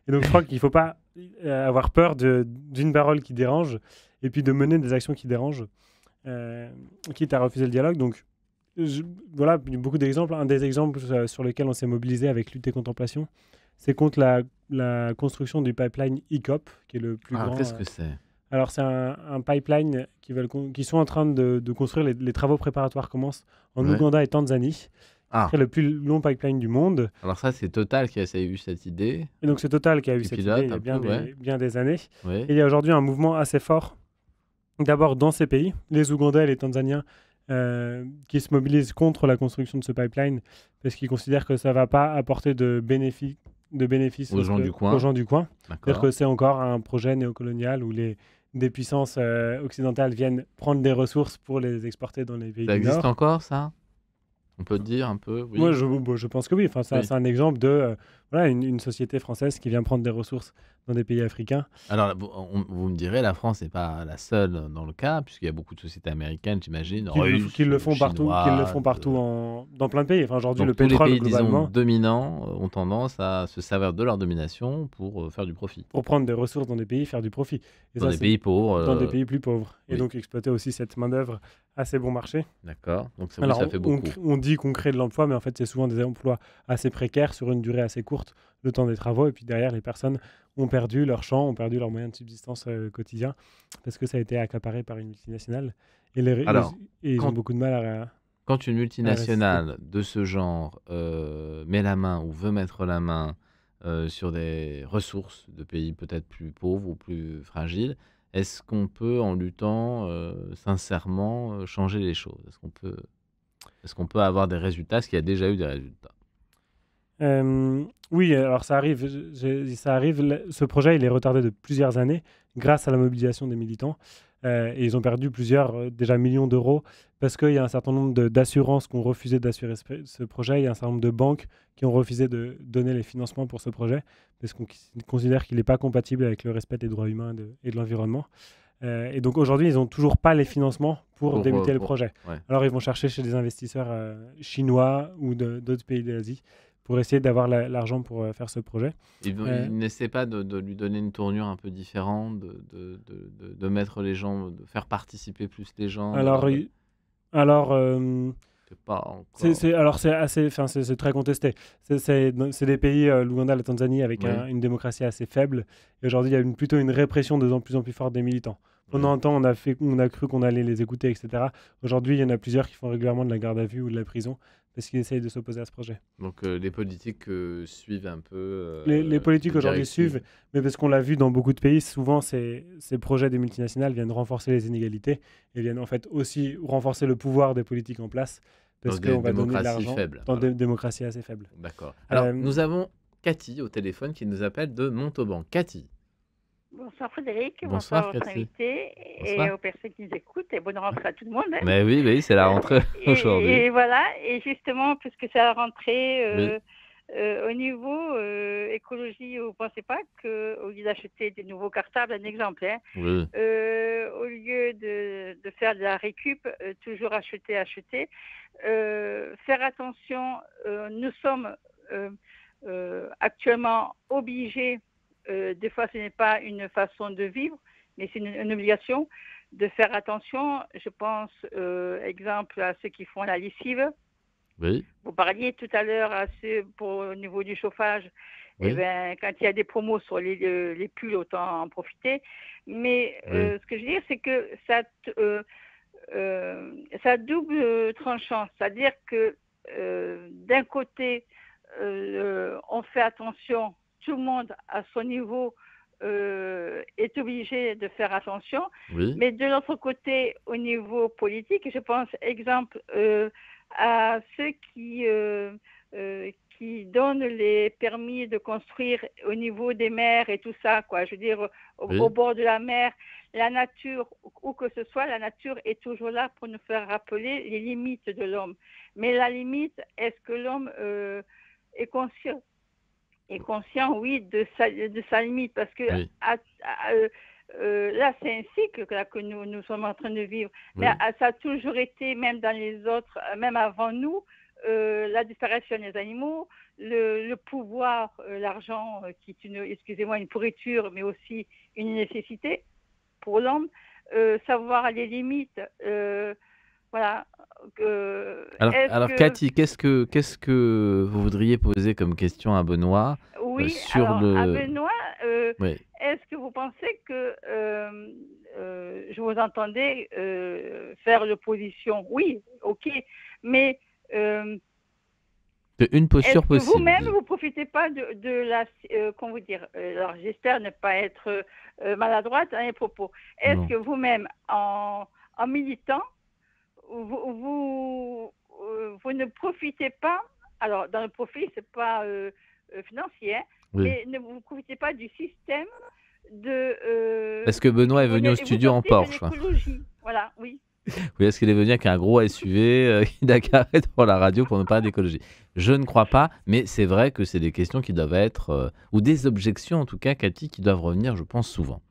Et donc, je crois qu'il ne faut pas avoir peur d'une parole qui dérange et puis de mener des actions qui dérangent, quitte à refuser le dialogue. Donc, voilà, il y a beaucoup d'exemples. Un des exemples sur lesquels on s'est mobilisé avec Lutte et Contemplation, c'est contre la construction du pipeline EACOP, qui est le plus grand. Qu'est-ce que c'est? Alors, c'est un pipeline qui sont en train de construire. Les travaux préparatoires commencent en Ouganda et Tanzanie. C'est le plus long pipeline du monde. Alors ça, c'est Total qui a eu cette idée. Et donc, c'est Total qui a eu cette idée il y a bien des années. Et il y a aujourd'hui un mouvement assez fort, d'abord dans ces pays, les Ougandais et les Tanzaniens, qui se mobilisent contre la construction de ce pipeline parce qu'ils considèrent que ça ne va pas apporter de bénéfices aux gens du coin. C'est-à-dire que c'est encore un projet néocolonial où des puissances occidentales viennent prendre des ressources pour les exporter dans les pays du Nord. Ça existe encore, ça? On peut dire un peu, oui. Moi, je pense que oui. Enfin, c'est un exemple de une société française qui vient prendre des ressources dans des pays africains. Alors, vous me direz, la France n'est pas la seule dans le cas, puisqu'il y a beaucoup de sociétés américaines, j'imagine, qui le font partout, dans plein de pays. Enfin, aujourd'hui, le pétrole, tous les pays, globalement, disons, dominants ont tendance à se servir de leur domination pour faire du profit. Pour prendre des ressources dans des pays, faire du profit. Et dans des pays pauvres. Dans des pays plus pauvres. Et donc, exploiter aussi cette main-d'œuvre assez bon marché. D'accord. Donc, Alors, ça fait beaucoup. On dit qu'on crée de l'emploi, mais en fait, c'est souvent des emplois assez précaires sur une durée assez courte. courte, le temps des travaux, et puis derrière, les personnes ont perdu leur champ, ont perdu leurs moyens de subsistance quotidiens, parce que ça a été accaparé par une multinationale. Et, Alors, et ils ont quand, beaucoup de mal à quand une résister. multinationale de ce genre met la main ou veut mettre la main sur des ressources de pays peut-être plus pauvres ou plus fragiles, est-ce qu'on peut, en luttant sincèrement, changer les choses? Est-ce qu'on peut avoir des résultats? Est-ce qu'il y a déjà eu des résultats? Oui, alors ça arrive. Ça arrive. Ce projet, il est retardé de plusieurs années grâce à la mobilisation des militants. Et ils ont perdu plusieurs, déjà millions d'euros, parce qu'il y a un certain nombre d'assurances qui ont refusé d'assurer ce projet. Il y a un certain nombre de banques qui ont refusé de donner les financements pour ce projet, parce qu'on considère qu'il n'est pas compatible avec le respect des droits humains et de l'environnement. Et donc aujourd'hui, ils n'ont toujours pas les financements pour débuter le projet. Ouais. Alors ils vont chercher chez des investisseurs chinois ou d'autres pays d'Asie pour essayer d'avoir l'argent pour faire ce projet. Ils n'essaient pas de lui donner une tournure un peu différente, de mettre les gens, de faire participer plus les gens. C'est pas encore. C'est très contesté. C'est des pays, l'Ouganda, la Tanzanie, avec une démocratie assez faible. Et aujourd'hui, il y a plutôt une répression de plus en plus forte des militants. Pendant un temps, on a cru qu'on allait les écouter, etc. Aujourd'hui, il y en a plusieurs qui font régulièrement de la garde à vue ou de la prison parce qu'ils essayent de s'opposer à ce projet. Donc les politiques suivent un peu. Les politiques aujourd'hui suivent, mais parce qu'on l'a vu dans beaucoup de pays, souvent ces projets des multinationales viennent renforcer les inégalités et viennent en fait aussi renforcer le pouvoir des politiques en place parce qu'on va donner de l'argent dans des démocraties assez faibles. D'accord. Alors nous avons Cathy au téléphone qui nous appelle de Montauban. Cathy. Bonsoir Frédéric, bonsoir votre invité et aux personnes qui nous écoutent et bonne rentrée à tout le monde. Mais oui, c'est la rentrée aujourd'hui. Et voilà, et justement, puisque c'est la rentrée, au niveau écologie, vous ne pensez pas qu'au lieu d'acheter des nouveaux cartables, un exemple, oui. Au lieu de faire de la récup, toujours acheter, faire attention, nous sommes actuellement obligés. Des fois, ce n'est pas une façon de vivre, mais c'est une obligation de faire attention. Je pense, exemple, à ceux qui font la lessive. Oui. Vous parliez tout à l'heure au niveau du chauffage. Oui. Eh ben, quand il y a des promos sur les pulls, autant en profiter. Mais ce que je veux dire, c'est que ça double tranchant. C'est-à-dire que d'un côté, on fait attention. Tout le monde, à son niveau, est obligé de faire attention. Oui. Mais de l'autre côté, au niveau politique, je pense, exemple, à ceux qui donnent les permis de construire au niveau des mers et tout ça, quoi. Je veux dire, au bord de la mer, la nature, où que ce soit, la nature est toujours là pour nous faire rappeler les limites de l'homme. Mais la limite, est-ce que l'homme est conscient? Est conscient, oui, de sa limite, parce que là, c'est un cycle que nous sommes en train de vivre. Mais ça a toujours été, même dans les autres, même avant nous, la disparition des animaux, le pouvoir, l'argent, qui est une pourriture, mais aussi une nécessité pour l'homme, savoir les limites. Voilà. Alors Cathy, qu'est-ce que vous voudriez poser comme question à Benoît? Oui, à Benoît, est-ce que vous pensez que je vous entendais faire l'opposition? Oui, ok, mais une posture possible. Vous-même, vous profitez pas de la, comment vous dire, alors j'espère ne pas être maladroite dans les propos. Est-ce que vous-même, en militant, vous ne profitez pas, alors dans le profit, c'est pas financier, mais ne vous profitez pas du système de... Est-ce que Benoît est venu au studio en Porsche? Voilà, oui. Oui, est-ce qu'il est venu avec un gros SUV qu'il a garé devant la radio pour ne pas parler d'écologie? Je ne crois pas, mais c'est vrai que c'est des questions qui doivent être, ou des objections en tout cas, Cathy, qui doivent revenir, je pense, souvent.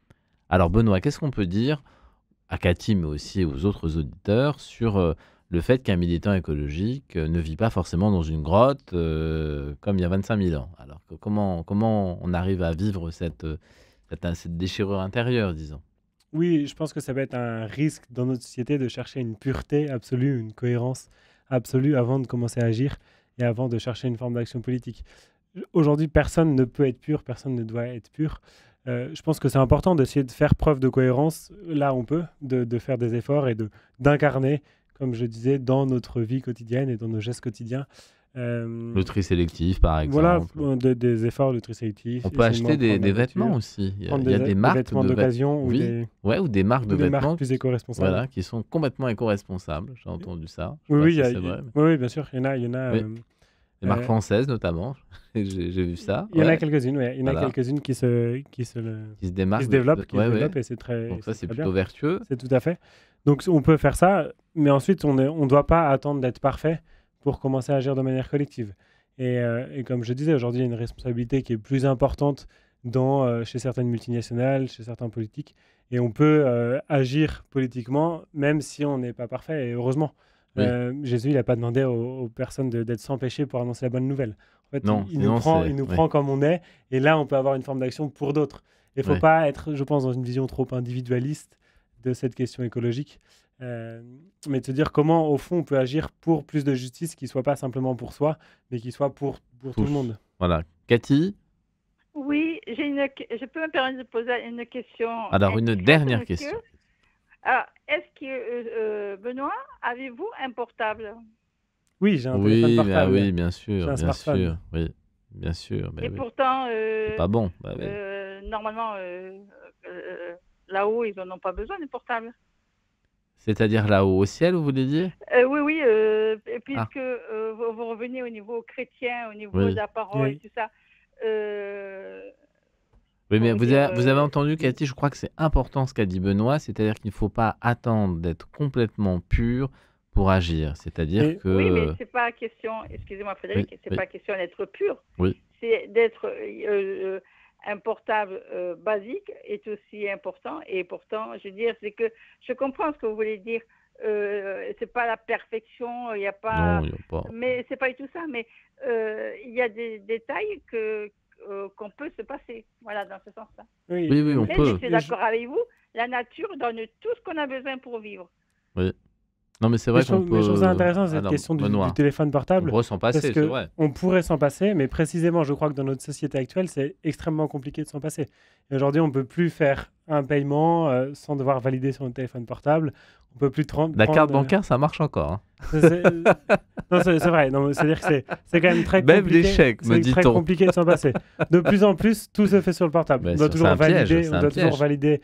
Alors Benoît, qu'est-ce qu'on peut dire à Cathy, mais aussi aux autres auditeurs, sur le fait qu'un militant écologique ne vit pas forcément dans une grotte comme il y a 25 000 ans. Alors comment on arrive à vivre cette déchirure intérieure, disons? Oui, je pense que ça va être un risque dans notre société de chercher une pureté absolue, une cohérence absolue avant de commencer à agir et avant de chercher une forme d'action politique. aujourd'hui, personne ne peut être pur, personne ne doit être pur. Je pense que c'est important d'essayer de faire preuve de cohérence, là on peut, de faire des efforts et d'incarner, comme je disais, dans notre vie quotidienne et dans nos gestes quotidiens. Le tri sélectif, par exemple. Voilà, des efforts de tri sélectif. On peut acheter des vêtements aussi. Il y a des marques vêtements d'occasion oui. ou des marques de vêtements marques plus éco-responsables. Voilà, qui sont complètement éco-responsables. J'ai entendu ça. Oui, bien sûr. Il y en a. Des marques françaises notamment. J'ai vu ça. Il y en a quelques-unes. Il y en a quelques-unes qui se développent, et c'est très. Donc ça, c'est plutôt bien. vertueux. C'est tout à fait. Donc on peut faire ça, mais ensuite on ne doit pas attendre d'être parfait pour commencer à agir de manière collective. Et comme je disais, aujourd'hui, il y a une responsabilité qui est plus importante chez certaines multinationales, chez certains politiques. Et on peut agir politiquement, même si on n'est pas parfait, et heureusement. Oui. Jésus, il n'a pas demandé aux personnes d'être sans péché pour annoncer la bonne nouvelle. En fait, il nous prend comme on est, et là, on peut avoir une forme d'action pour d'autres. Il ne faut pas être, je pense, dans une vision trop individualiste de cette question écologique. Mais de se dire comment, au fond, on peut agir pour plus de justice qui ne soit pas simplement pour soi, mais qui soit pour tout le monde. Voilà. Cathy ? Oui, je peux me permettre de poser une question. Alors, une dernière question. Alors, est-ce que, Benoît, avez-vous un portable ? Oui, j'ai un téléphone portable. Oui, bien sûr. J'ai un smartphone. Oui, bien sûr. Et pourtant, c'est pas bon. Normalement, là-haut, ils n'en ont pas besoin du portable. C'est-à-dire là-haut au ciel, vous voulez dire ? Oui, puisque vous revenez au niveau chrétien, au niveau de la parole et tout ça. Oui, mais vous avez entendu, Cathy, je crois que c'est important ce qu'a dit Benoît, c'est-à-dire qu'il ne faut pas attendre d'être complètement pur pour agir. C'est-à-dire que... Oui, mais c'est pas question, excusez-moi Frédéric, pas question d'être pur. Oui. C'est d'être... un portable basique est aussi important, et pourtant, je veux dire, c'est que je comprends ce que vous voulez dire. C'est pas la perfection, il n'y a pas... Non, il n'y a pas. Mais c'est pas du tout ça, mais il y a des détails qu'on peut se passer, voilà, dans ce sens-là. Oui, on mais peut. Je suis d'accord avec vous, la nature donne tout ce qu'on a besoin pour vivre. Oui. Non, mais c'est vrai qu'on peut... Mais je trouve ça intéressant, cette question du téléphone portable. On pourrait s'en passer, c'est vrai. On pourrait s'en passer, mais précisément, je crois que dans notre société actuelle, c'est extrêmement compliqué de s'en passer. Et aujourd'hui, on ne peut plus faire un paiement sans devoir valider sur notre téléphone portable. On peut plus La carte bancaire, ça marche encore. Hein. Non, c'est vrai. C'est-à-dire que c'est quand même très compliqué. Même les chèques, me dit-on. C'est très compliqué de s'en passer. De plus en plus, tout se fait sur le portable. On doit toujours valider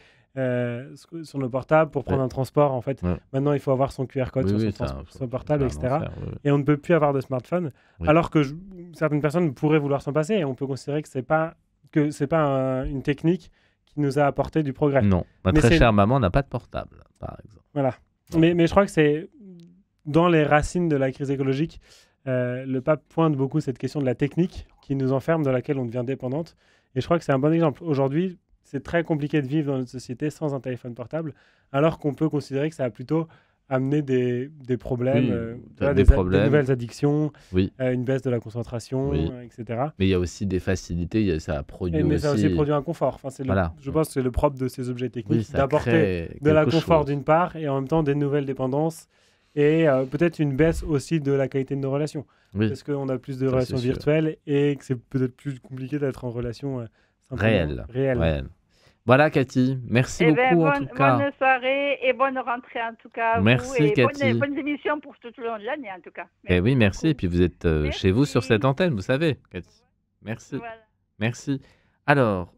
sur nos portables pour prendre un transport. En fait, maintenant, il faut avoir son QR code sur son portable, etc. Et on ne peut plus avoir de smartphone. Alors que certaines personnes pourraient vouloir s'en passer. Et on peut considérer que c'est pas une technique qui nous a apporté du progrès. Non, ma très chère maman n'a pas de portable, par exemple. Voilà. Mais je crois que c'est dans les racines de la crise écologique. Le pape pointe beaucoup cette question de la technique qui nous enferme, de laquelle on devient dépendante. Et je crois que c'est un bon exemple. Aujourd'hui, c'est très compliqué de vivre dans notre société sans un téléphone portable, alors qu'on peut considérer que ça a plutôt amené des problèmes, des nouvelles addictions, une baisse de la concentration, etc. Mais il y a aussi des facilités, ça a produit aussi... Mais ça a aussi produit un confort. Enfin, je pense que c'est le propre de ces objets techniques, d'apporter de la confort d'une part, et en même temps des nouvelles dépendances, et peut-être une baisse aussi de la qualité de nos relations. Parce qu'on a plus de relations virtuelles, et que c'est peut-être plus compliqué d'être en relation réelle. Voilà, Cathy. Merci beaucoup, en tout cas. Bonne soirée et bonne rentrée, en tout cas. Merci, Cathy. Bonne émission pour tout le long de l'année, en tout cas. Merci oui, merci. Et puis, vous êtes chez vous sur cette antenne, vous savez, Cathy. Merci. Voilà. Merci. Alors,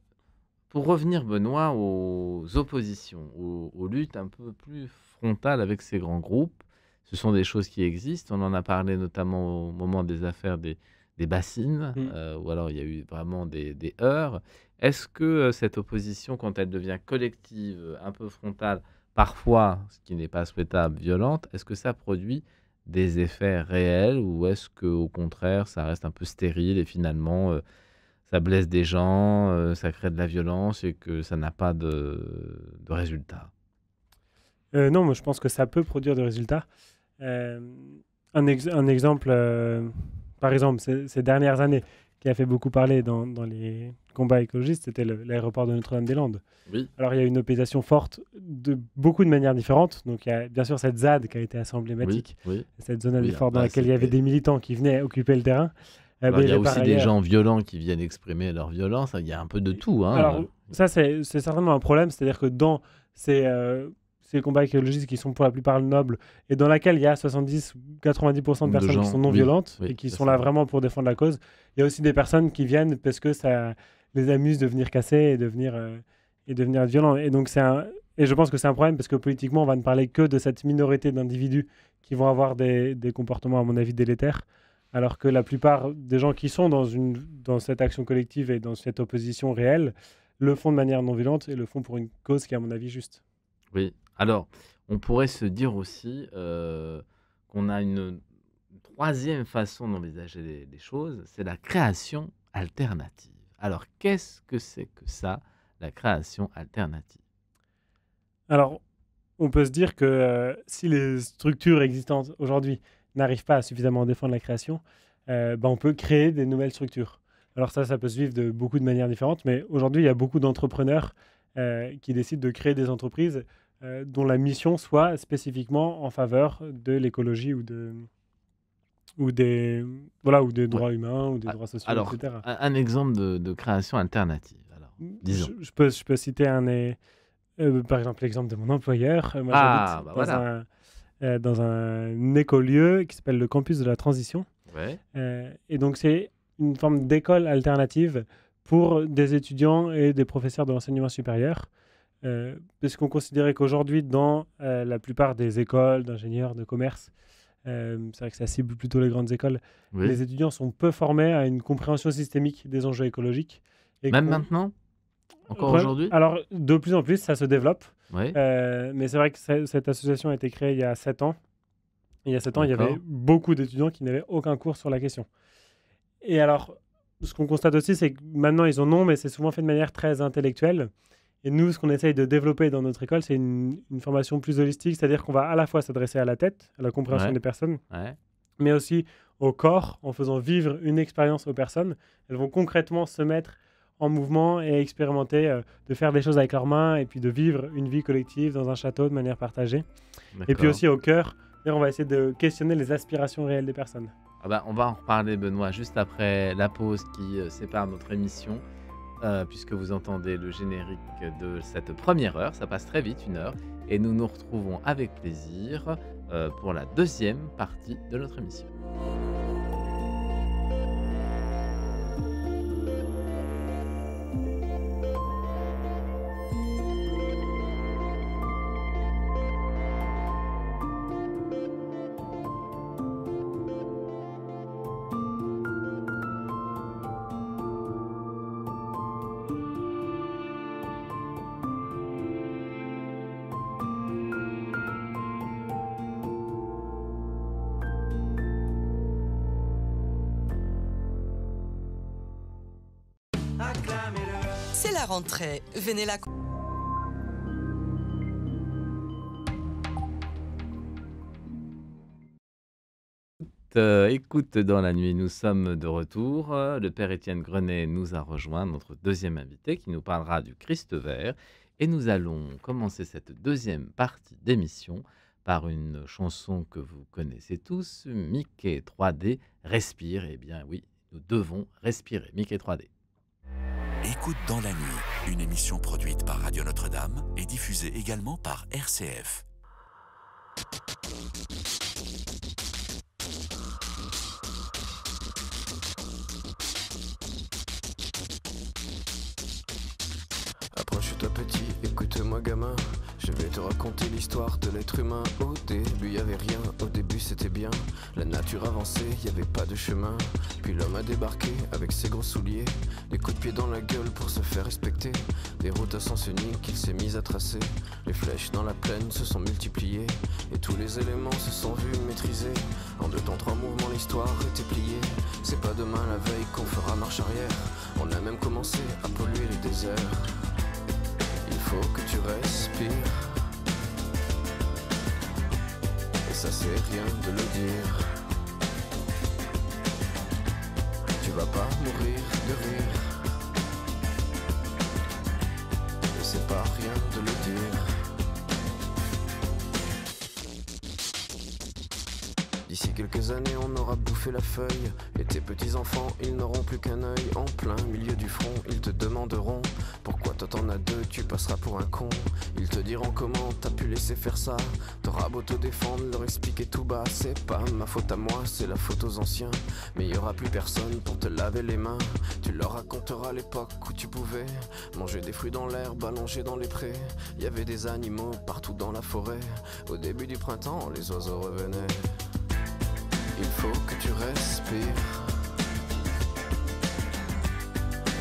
pour revenir, Benoît, aux oppositions, aux luttes un peu plus frontales avec ces grands groupes, ce sont des choses qui existent. On en a parlé notamment au moment des affaires des bassines, où alors il y a eu vraiment des heurts. Est-ce que cette opposition, quand elle devient collective, un peu frontale, parfois, ce qui n'est pas souhaitable, violente, est-ce que ça produit des effets réels ou est-ce qu'au contraire, ça reste un peu stérile et finalement, ça blesse des gens, ça crée de la violence et que ça n'a pas de résultat ? Non, moi je pense que ça peut produire des résultats. Un exemple, par exemple, ces dernières années, qui a fait beaucoup parler dans les combats écologistes, c'était l'aéroport de Notre-Dame-des-Landes. Oui. Alors, il y a une opposition forte de beaucoup de manières différentes. Donc, il y a bien sûr cette ZAD qui a été assez emblématique, cette zone à l'effort dans laquelle il y avait des militants qui venaient occuper le terrain. Alors, il y a mais par aussi des ailleurs- gens violents qui viennent exprimer leur violence. Il y a un peu de tout. Hein. Alors, ça, c'est certainement un problème. C'est-à-dire que dans ces combats écologistes qui sont pour la plupart nobles et dans lesquels il y a 70 ou 90% de De personnes gens, qui sont non oui, violentes oui, et qui ça, sont c'est là vrai. vraiment pour défendre la cause, il y a aussi des personnes qui viennent parce que ça les amuse de venir casser et de venir être violents. Et donc, et je pense que c'est un problème parce que politiquement, on va ne parler que de cette minorité d'individus qui vont avoir des comportements, à mon avis, délétères. Alors que la plupart des gens qui sont dans cette action collective et dans cette opposition réelle le font de manière non violente et le font pour une cause qui est, à mon avis, juste. Oui. Alors, on pourrait se dire aussi qu'on a une troisième façon d'envisager les choses, c'est la création alternative. Alors, qu'est-ce que c'est que ça, la création alternative? Alors, on peut se dire que si les structures existantes aujourd'hui n'arrivent pas à suffisamment défendre la création, on peut créer des nouvelles structures. Alors ça peut se vivre de beaucoup de manières différentes, mais aujourd'hui, il y a beaucoup d'entrepreneurs qui décident de créer des entreprises dont la mission soit spécifiquement en faveur de l'écologie ou des droits humains ou des droits sociaux, Alors, etc. un exemple de création alternative. Alors, disons. Je peux citer par exemple l'exemple de mon employeur. Moi, Ah, j'habite bah voilà. dans un écolieu qui s'appelle le campus de la transition. Ouais. Et donc, c'est une forme d'école alternative pour des étudiants et des professeurs de l'enseignement supérieur. Parce qu'on considérait qu'aujourd'hui, dans la plupart des écoles d'ingénieurs, de commerce, c'est vrai que ça cible plutôt les grandes écoles, Oui. les étudiants sont peu formés à une compréhension systémique des enjeux écologiques. Et Même maintenant? Encore aujourd'hui? Alors, de plus en plus, ça se développe. Oui. Mais c'est vrai que cette association a été créée il y a 7 ans. Et il y a 7 ans, il y avait D'accord. beaucoup d'étudiants qui n'avaient aucun cours sur la question. Et alors, ce qu'on constate aussi, c'est que maintenant, ils en ont, mais c'est souvent fait de manière très intellectuelle. Et nous, ce qu'on essaye de développer dans notre école, c'est une formation plus holistique, c'est-à-dire qu'on va à la fois s'adresser à la tête, à la compréhension Ouais. des personnes, Ouais. mais aussi au corps, en faisant vivre une expérience aux personnes. Elles vont concrètement se mettre en mouvement et expérimenter de faire des choses avec leurs mains et puis de vivre une vie collective dans un château de manière partagée. Et puis D'accord. aussi au cœur, on va essayer de questionner les aspirations réelles des personnes. Ah bah, on va en reparler, Benoît, juste après la pause qui sépare notre émission, puisque vous entendez le générique de cette première heure. Ça passe très vite, 1 heure, et nous nous retrouvons avec plaisir pour la deuxième partie de notre émission. C'est la rentrée, venez la... Écoute dans la nuit, nous sommes de retour. Le père Étienne Grenet nous a rejoint, notre deuxième invité, qui nous parlera du Christ vert. Et nous allons commencer cette deuxième partie d'émission par une chanson que vous connaissez tous, Mickey 3D, Respire. Eh bien oui, nous devons respirer, Mickey 3D. Écoute dans la nuit, une émission produite par Radio Notre-Dame et diffusée également par RCF. Approche-toi petit, écoute-moi gamin. Je vais te raconter l'histoire de l'être humain. Au début y avait rien, au début c'était bien. La nature avançait, y avait pas de chemin. Puis l'homme a débarqué avec ses gros souliers. Des coups de pied dans la gueule pour se faire respecter. Des routes à sens unique qu'il s'est mis à tracer. Les flèches dans la plaine se sont multipliées. Et tous les éléments se sont vus maîtrisés. En 2 temps 3 mouvements l'histoire était pliée. C'est pas demain la veille qu'on fera marche arrière. On a même commencé à polluer les déserts. Il faut que tu respires. Et ça c'est rien de le dire. Tu vas pas mourir de rire. Et c'est pas rien de le dire. D'ici quelques années on aura aura bouffé la feuille. Et tes petits-enfants, ils n'auront plus qu'un œil. En plein milieu du front, ils te demanderont pourquoi toi t'en as deux, tu passeras pour un con. Ils te diront comment t'as pu laisser faire ça. T'auras beau te défendre, leur expliquer tout bas. C'est pas ma faute à moi, c'est la faute aux anciens. Mais y aura plus personne pour te laver les mains. Tu leur raconteras l'époque où tu pouvais manger des fruits dans l'herbe, allongés dans les prés. Y avait des animaux partout dans la forêt. Au début du printemps, les oiseaux revenaient. Il faut que tu respires.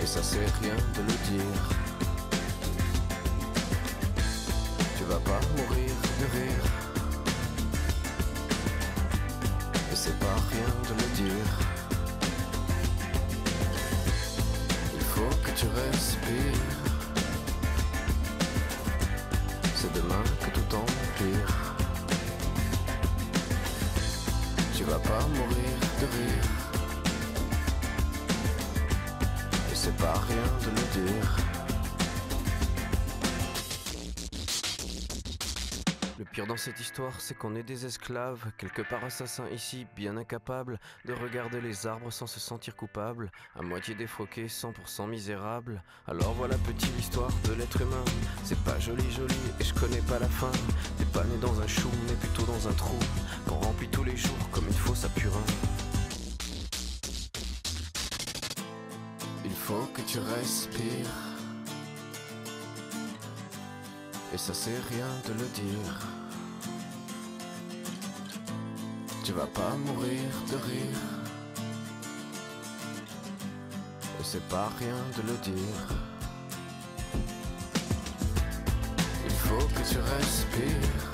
Et ça c'est rien de le dire. Tu vas pas mourir de rire. Et c'est pas rien de le dire. Il faut que tu respires. C'est demain que tout empire. Tu vas pas mourir de rire. Et c'est pas rien de le dire. Le pire dans cette histoire, c'est qu'on est des esclaves, quelque part assassins ici, bien incapables de regarder les arbres sans se sentir coupables, à moitié défroqués, 100% misérables. Alors voilà petite l'histoire de l'être humain. C'est pas joli et je connais pas la fin. T'es pas né dans un chou, mais plutôt dans un trou qu'on remplit tous les jours comme il faut sa purin. Il faut que tu respires. Et ça c'est rien de le dire. Tu vas pas mourir de rire. Et c'est pas rien de le dire. Il faut que tu respires.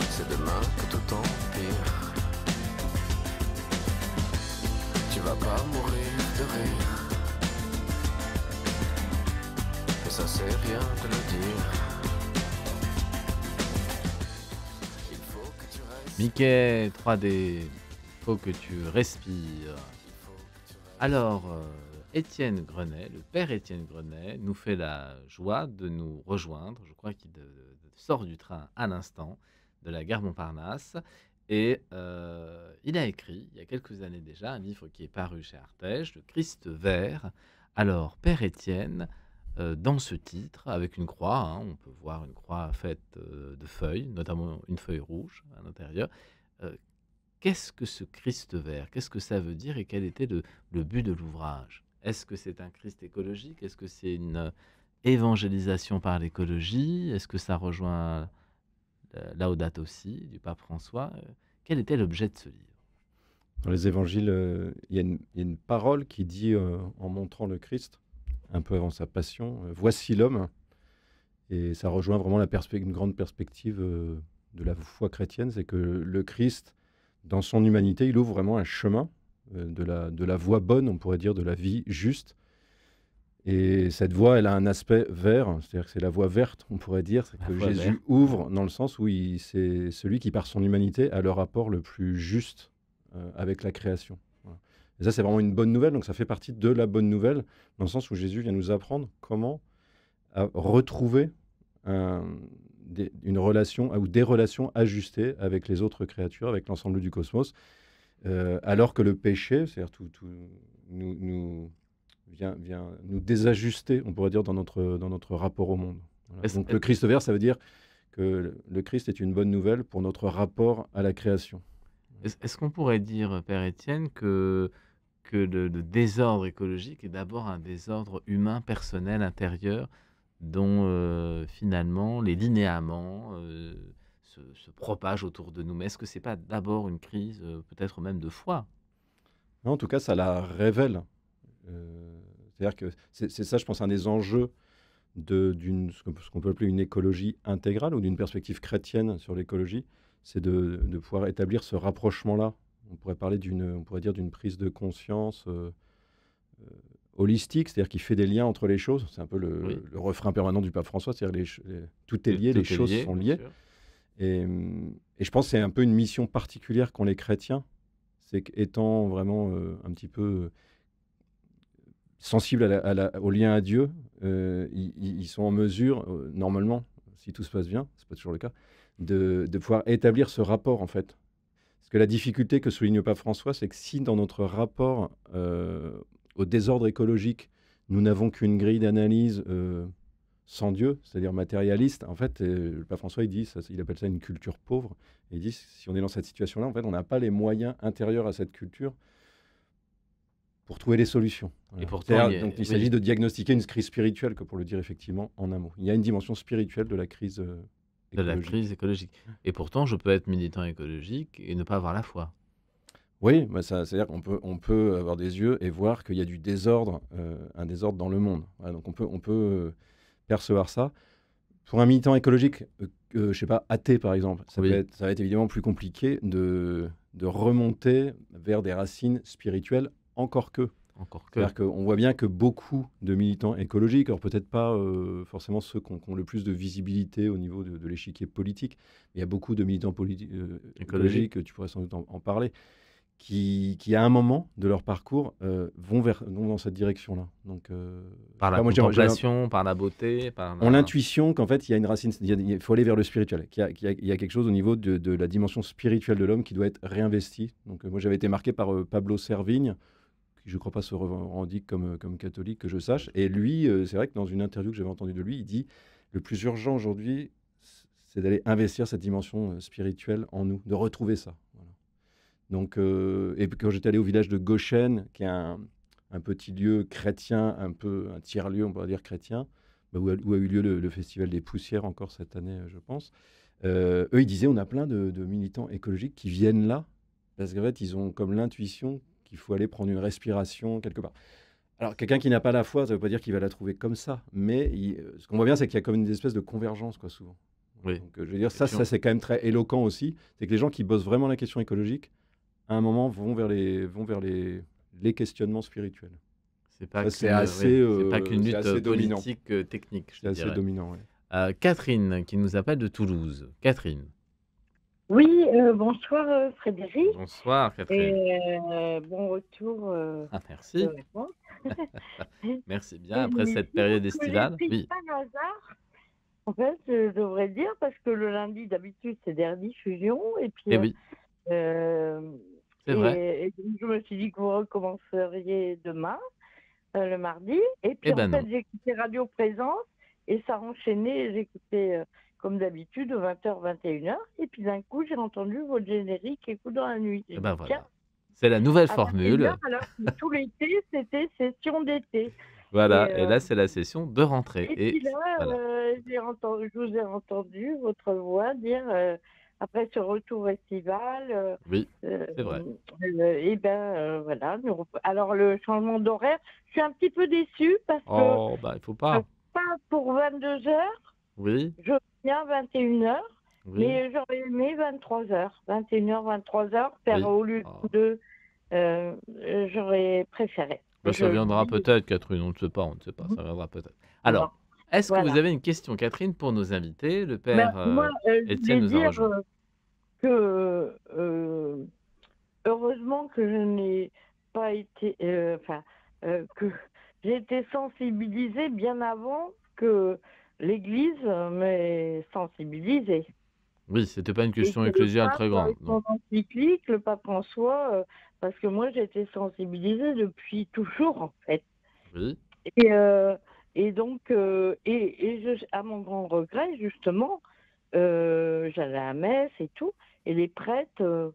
C'est demain que tout empire. Tu vas pas mourir de rire. Et ça c'est rien de le dire. Il faut que tu restes. Mickey 3D, faut que tu respires. Alors, Étienne Grenet, le père Étienne Grenet, nous fait la joie de nous rejoindre. Je crois qu'il sort du train à l'instant de la gare Montparnasse. Et il a écrit, il y a quelques années déjà, un livre qui est paru chez Artege, Le Christ vert. Alors, père Étienne, dans ce titre, avec une croix, hein, on peut voir une croix faite de feuilles, notamment une feuille rouge à l'intérieur. Qu'est-ce que ce Christ vert? Qu'est-ce que ça veut dire et quel était le but de l'ouvrage? Est-ce que c'est un Christ écologique? Est-ce que c'est une évangélisation par l'écologie? Est-ce que ça rejoint Laudato Si du pape François? Quel était l'objet de ce livre? Dans les évangiles, il y a une parole qui dit, en montrant le Christ, un peu avant sa passion, voici l'homme. Et ça rejoint vraiment une grande perspective de la foi chrétienne, c'est que le Christ, dans son humanité, il ouvre vraiment un chemin de la voie bonne, on pourrait dire, de la vie juste. Et cette voie, elle a un aspect vert, c'est-à-dire que c'est la voie verte, on pourrait dire, c'est que Jésus ouvre dans le sens où c'est celui qui, par son humanité, a le rapport le plus juste avec la création. Voilà. Et ça, c'est vraiment une bonne nouvelle, donc ça fait partie de la bonne nouvelle, dans le sens où Jésus vient nous apprendre comment retrouver une relation ou des relations ajustées avec les autres créatures, avec l'ensemble du cosmos, alors que le péché, c'est-à-dire tout vient nous désajuster, on pourrait dire, dans notre rapport au monde. Voilà. Donc le Christ vert, ça veut dire que le Christ est une bonne nouvelle pour notre rapport à la création. Est-ce qu'on pourrait dire, Père Étienne, que le désordre écologique est d'abord un désordre humain, personnel, intérieur, dont finalement les linéaments se propagent autour de nous? Mais est-ce que ce n'est pas d'abord une crise, peut-être même de foi? Non, en tout cas, ça la révèle. C'est-à-dire que c'est ça, je pense, un des enjeux ce qu'on peut appeler une écologie intégrale ou d'une perspective chrétienne sur l'écologie, c'est de pouvoir établir ce rapprochement-là. On pourrait dire d'une prise de conscience holistique, c'est-à-dire qui fait des liens entre les choses. C'est un peu le refrain permanent du pape François, c'est-à-dire tout est lié, les choses sont liées. Et je pense que c'est un peu une mission particulière qu'ont les chrétiens, c'est qu'étant vraiment un petit peu sensibles au lien à Dieu, ils sont en mesure, normalement, si tout se passe bien, c'est pas toujours le cas, de pouvoir établir ce rapport, en fait. Parce que la difficulté que souligne le pape François, c'est que si dans notre rapport au désordre écologique, nous n'avons qu'une grille d'analyse sans Dieu, c'est-à-dire matérialiste, en fait, le pape François, il appelle ça une culture pauvre. Et il dit, si on est dans cette situation-là, en fait, on n'a pas les moyens intérieurs à cette culture pour trouver des solutions. Voilà. Et pourtant, Donc, il s'agit de diagnostiquer une crise spirituelle, que pour le dire effectivement en un mot. Il y a une dimension spirituelle de la crise écologique. Et pourtant, je peux être militant écologique et ne pas avoir la foi. Oui, c'est-à-dire qu'on peut avoir des yeux et voir qu'il y a du désordre, un désordre dans le monde. Voilà, donc on peut percevoir ça. Pour un militant écologique, je ne sais pas, athée par exemple, ça va être évidemment plus compliqué de remonter vers des racines spirituelles, encore que. C'est-à-dire qu'on voit bien que beaucoup de militants écologiques, alors peut-être pas forcément ceux qui ont le plus de visibilité au niveau de l'échiquier politique, mais il y a beaucoup de militants écologiques, tu pourrais sans doute en parler, qui à un moment de leur parcours vont dans cette direction-là. Donc, par la contemplation, par la beauté, on a l'intuition qu'en fait il y a une racine, il faut aller vers le spirituel, qu'il y a quelque chose au niveau de la dimension spirituelle de l'homme qui doit être réinvesti. Donc moi j'avais été marqué par Pablo Servigne, qui je ne crois pas se revendique comme catholique, que je sache. Et lui, c'est vrai que dans une interview que j'avais entendue de lui, il dit le plus urgent aujourd'hui, c'est d'aller investir cette dimension spirituelle en nous, de retrouver ça. Voilà. Donc, et puis quand j'étais allé au village de Goshen, qui est un petit lieu chrétien, un tiers-lieu, on pourrait dire chrétien, où a eu lieu le Festival des Poussières encore cette année, je pense. Eux, ils disaient, on a plein de militants écologiques qui viennent là, parce qu'en fait, ils ont comme l'intuition qu'il faut aller prendre une respiration quelque part. Alors, quelqu'un qui n'a pas la foi, ça ne veut pas dire qu'il va la trouver comme ça, mais ce qu'on voit bien, c'est qu'il y a comme une espèce de convergence, quoi, souvent. Oui. Donc, je veux dire, ça c'est quand même très éloquent aussi, c'est que les gens qui bossent vraiment la question écologique, à un moment, vont vers les questionnements spirituels. C'est pas qu'une lutte politique technique, je dirais. C'est assez dominant, oui. Catherine, qui nous appelle de Toulouse. Catherine. Oui, bonsoir Frédéric. Bonsoir Catherine. Et bon retour. Merci. Merci bien, après cette période estivale. Oui. Par hasard, en fait, je devrais dire, parce que le lundi, d'habitude, c'est des rediffusions. Et puis, oui. C'est vrai. Et je me suis dit que vous recommenceriez demain, le mardi. Et puis, j'ai écouté Radio Présence et ça a enchaîné. J'écoutais... comme d'habitude, 20h, 21h. Et puis d'un coup, j'ai entendu votre générique Écoute dans la nuit. Et voilà. C'est la nouvelle formule. Alors que tout l'été, c'était session d'été. Voilà, et là, c'est la session de rentrée. Et puis là, je vous ai entendu votre voix dire, après ce retour estival... oui, c'est vrai. Et bien, voilà. Alors, le changement d'horaire, je suis un petit peu déçue parce que... Oh, il ne faut pas. Pas pour 22h. Oui. Je viens 21h, mais j'aurais aimé 23h. 21h, 23h, faire au lieu de 2, j'aurais préféré. Ça viendra peut-être, Catherine, on ne sait pas, ça viendra peut-être. Alors, est-ce que vous avez une question, Catherine, pour nos invités? Le père Étienne nous a rejoint. Que, heureusement que je n'ai pas été... que j'ai été sensibilisée bien avant que... l'Église m'est sensibilisée. Oui, c'était pas une question ecclésiale très grande. Son encyclique, le pape François, parce que moi j'ai été sensibilisée depuis toujours en fait. Oui. Et donc, à mon grand regret justement, j'allais à la messe et tout, et les prêtres,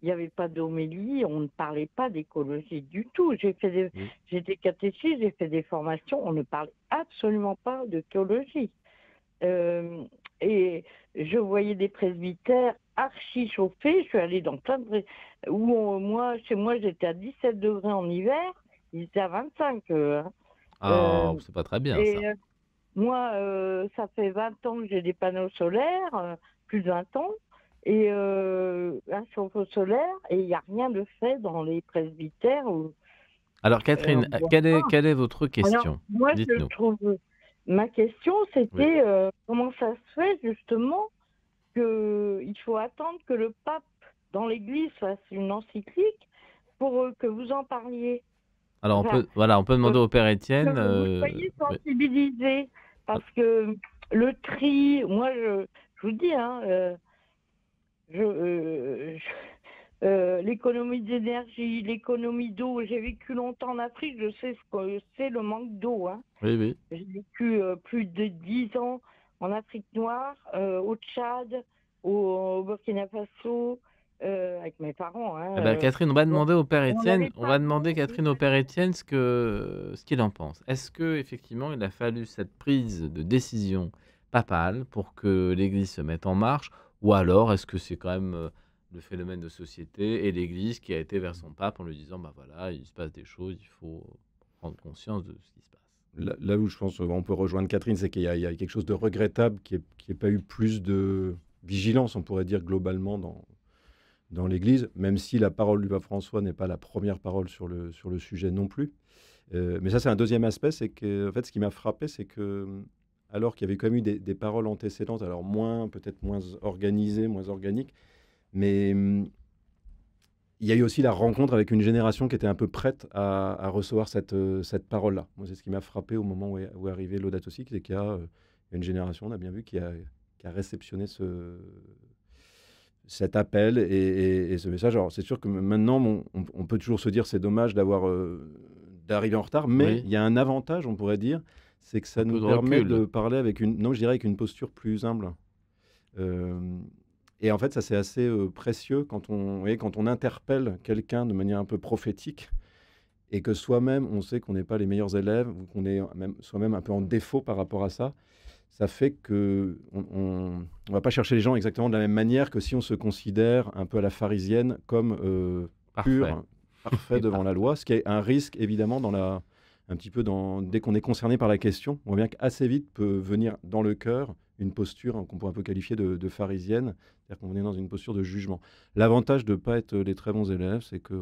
il n'y avait pas d'homélie, on ne parlait pas d'écologie du tout. J'étais catéchiste, j'ai fait des formations, on ne parlait absolument pas d'écologie. Et je voyais des presbytères archi chauffés, je suis allée dans plein de... chez moi, j'étais à 17 degrés en hiver, ils étaient à 25. C'est pas très bien, ça. Moi, ça fait 20 ans que j'ai des panneaux solaires, plus de 20 ans. Et un chauffe-eau solaire, et il n'y a rien de fait dans les presbytères. Alors, Catherine, quelle est votre question? Alors, moi, je trouve... Ma question, c'était comment ça se fait, justement, qu'il faut attendre que le pape, dans l'Église, fasse une encyclique pour que vous en parliez. Alors, on peut demander au père Étienne... Que vous soyez sensibilisés, parce que le tri... Moi, je vous dis, l'économie d'énergie, l'économie d'eau. J'ai vécu longtemps en Afrique, je sais ce que c'est le manque d'eau. Hein. Oui, oui. J'ai vécu plus de 10 ans en Afrique noire, au Tchad, au Burkina Faso, avec mes parents. Hein, Eh ben, Catherine, on va demander au Père on Étienne, n'avait on pas va d'eau, demander oui. Catherine au Père Étienne ce qu'il en pense. Est-ce que effectivement il a fallu cette prise de décision papale pour que l'Église se mette en marche, ou alors est-ce que c'est quand même le phénomène de société et l'Église qui a été vers son pape en lui disant bah voilà, il se passe des choses, il faut prendre conscience de ce qui se passe. Là où je pense on peut rejoindre Catherine, c'est qu'il y a quelque chose de regrettable qui n'ait pas eu plus de vigilance, on pourrait dire, globalement dans l'Église, même si la parole du pape François n'est pas la première parole sur le sujet non plus. Mais ça, c'est un deuxième aspect, c'est que en fait, ce qui m'a frappé, c'est que alors qu'il y avait quand même eu des paroles antécédentes, alors peut-être moins organisées, moins organiques, mais il y a eu aussi la rencontre avec une génération qui était un peu prête à recevoir cette parole-là. Moi, c'est ce qui m'a frappé au moment où est arrivé Laudato Si, c'est qu'il y a une génération, on a bien vu, qui a réceptionné cet appel et ce message. Alors, c'est sûr que maintenant, on peut toujours se dire c'est dommage d'arriver en retard, mais il y a un avantage, on pourrait dire, c'est que ça nous permet de parler avec une posture plus humble. Et en fait, ça, c'est assez précieux quand on interpelle quelqu'un de manière un peu prophétique et que soi-même, on sait qu'on n'est pas les meilleurs élèves ou qu'on est soi-même un peu en défaut par rapport à ça. Ça fait qu'on ne va pas chercher les gens exactement de la même manière que si on se considère un peu à la pharisienne comme pur, parfait devant la loi, ce qui est un risque évidemment dès qu'on est concerné par la question. On voit bien qu'assez vite peut venir dans le cœur une posture qu'on pourrait un peu qualifier de pharisienne, c'est-à-dire qu'on est dans une posture de jugement. L'avantage de ne pas être les très bons élèves, c'est que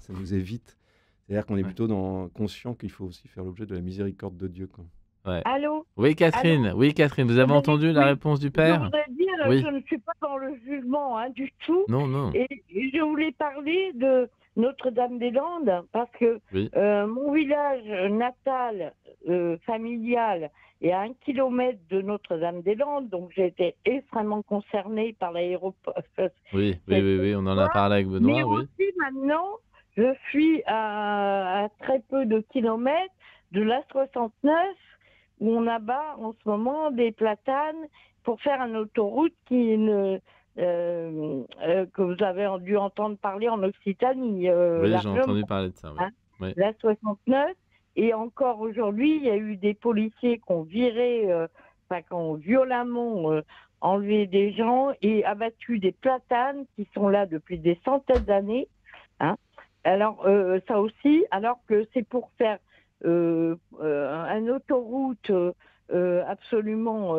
ça nous évite. C'est-à-dire qu'on est plutôt conscient qu'il faut aussi faire l'objet de la miséricorde de Dieu, quoi. Ouais. Allô? Oui, Catherine. Allô? Oui, Catherine, vous avez entendu la réponse du Père? Je voudrais dire, oui. Je ne suis pas dans le jugement du tout. Non, non. Et je voulais parler de Notre-Dame-des-Landes parce que mon village natal, familial, est à 1 kilomètre de Notre-Dame-des-Landes, donc j'ai été extrêmement concernée par l'aéroport. Oui, on en a parlé avec Benoît. Mais aussi maintenant, je suis à très peu de kilomètres de l'A69 où on abat en ce moment des platanes pour faire une autoroute que vous avez dû entendre parler en Occitanie. Oui, j'ai entendu parler de ça. Oui. Oui. L'A69. Et encore aujourd'hui, il y a eu des policiers qui ont qui ont violemment enlevé des gens et abattu des platanes qui sont là depuis des centaines d'années. Hein. Alors, ça aussi, alors que c'est pour faire une autoroute absolument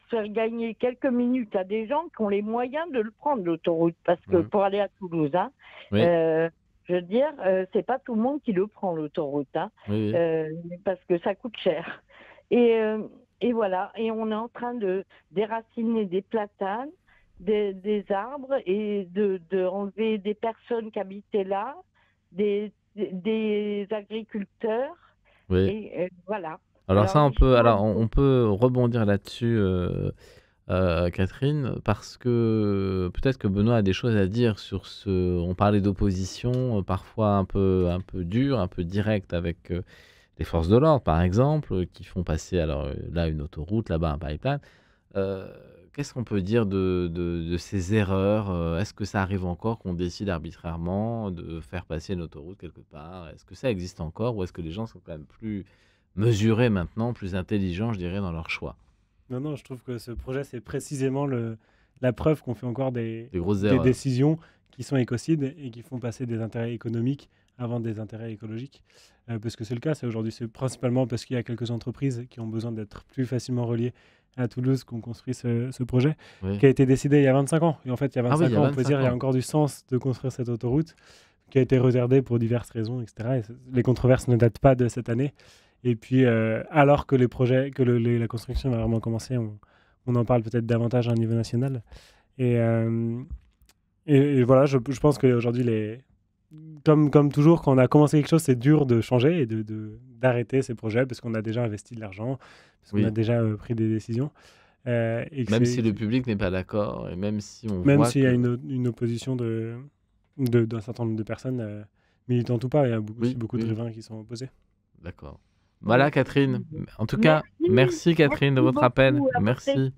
faire gagner quelques minutes à des gens qui ont les moyens de le prendre, l'autoroute, parce que pour aller à Toulouse, je veux dire, c'est pas tout le monde qui le prend, l'autoroute, parce que ça coûte cher. Et voilà, et on est en train de déraciner des platanes, des arbres, et de enlever des personnes qui habitaient là, des agriculteurs. Oui. Et voilà. Alors ça, on peut rebondir là-dessus, Catherine, parce que peut-être que Benoît a des choses à dire sur on parlait d'opposition, parfois un peu dure, un peu directe avec les forces de l'ordre, par exemple, qui font passer alors là une autoroute, là-bas un pipeline. Qu'est-ce qu'on peut dire de ces erreurs? Est-ce que ça arrive encore qu'on décide arbitrairement de faire passer une autoroute quelque part? Est-ce que ça existe encore ou est-ce que les gens sont quand même plus mesurés maintenant, plus intelligents, je dirais, dans leur choix? Non, je trouve que ce projet, c'est précisément la preuve qu'on fait encore des décisions qui sont écocides et qui font passer des intérêts économiques avant des intérêts écologiques. Parce que c'est le cas, c'est principalement parce qu'il y a quelques entreprises qui ont besoin d'être plus facilement reliées à Toulouse qu'on construit ce projet, qui a été décidé il y a 25 ans. Et en fait, il y a 25 ans, on peut dire qu'il y a encore du sens de construire cette autoroute, qui a été retardée pour diverses raisons, etc. Et les controverses ne datent pas de cette année. Et puis, alors que la construction va vraiment commencer, on en parle peut-être davantage à un niveau national. Et voilà, je pense qu'aujourd'hui, comme toujours, quand on a commencé quelque chose, c'est dur de changer et d'arrêter ces projets parce qu'on a déjà investi de l'argent, parce qu'on a déjà pris des décisions. Et que Même c'est- si le public n'est pas d'accord, et même si on même voit s'il y a que... une opposition d'un certain nombre de personnes, militantes ou pas, il y a aussi beaucoup de oui, riverains qui sont opposés. d'accord. Voilà, Catherine. En tout cas, Merci, merci Catherine de merci votre appel. beaucoup Merci.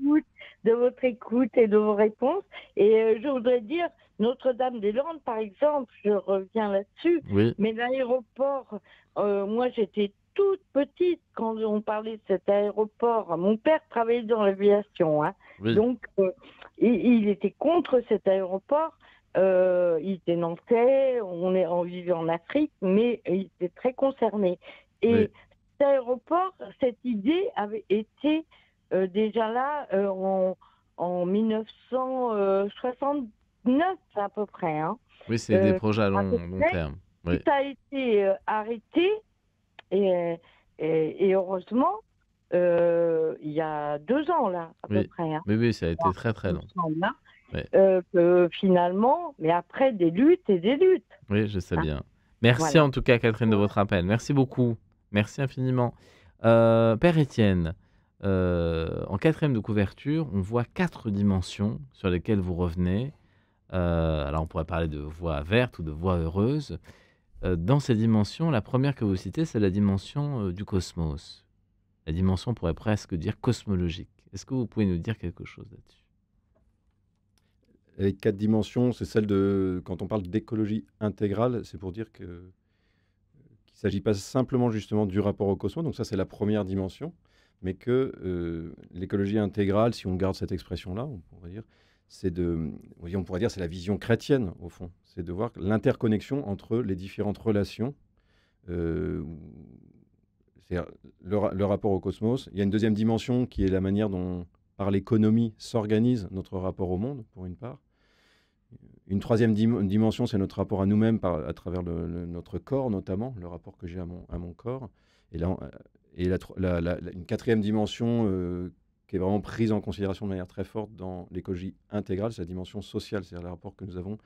de votre écoute et de vos réponses. Et je voudrais dire, Notre-Dame-des-Landes, par exemple, je reviens là-dessus, Oui. mais l'aéroport, moi j'étais toute petite quand on parlait de cet aéroport. Mon père travaillait dans l'aviation, hein. Oui. Donc il était contre cet aéroport. Il était nantais, on vivait en Afrique, mais il était très concerné. Et Oui. cet aéroport, cette idée avait été déjà là en 1969 à peu près. Hein. Oui, c'est des projets à peu long près. terme. Oui. Ça a été arrêté et heureusement il y a 2 ans là à peu près. Hein. Oui, ça a été très très long. Là, Oui. que finalement, mais après des luttes et des luttes. Oui, je sais Hein. bien. Merci Voilà. en tout cas, Catherine, de votre appel. Merci beaucoup. Merci infiniment. Père Étienne, en 4e de couverture, on voit 4 dimensions sur lesquelles vous revenez. Alors, on pourrait parler de voie verte ou de voie heureuse. Dans ces dimensions, la première que vous citez, c'est la dimension du cosmos. La dimension, on pourrait presque dire cosmologique. Est-ce que vous pouvez nous dire quelque chose là-dessus? Les 4 dimensions, c'est celle de... Quand on parle d'écologie intégrale, c'est pour dire qu'il ne s'agit pas simplement justement du rapport au cosmos, donc ça c'est la première dimension, mais que l'écologie intégrale, si on garde cette expression-là, on pourrait dire, c'est la vision chrétienne au fond. C'est de voir l'interconnexion entre les différentes relations, c'est-à-dire le rapport au cosmos. Il y a une deuxième dimension qui est la manière dont, par l'économie, s'organise notre rapport au monde, pour une part. Une troisième dimension, c'est notre rapport à nous-mêmes à travers notre corps, notamment, le rapport que j'ai à mon corps. Et là, une quatrième dimension qui est vraiment prise en considération de manière très forte dans l'écologie intégrale, c'est la dimension sociale, c'est-à-dire le rapport que nous avons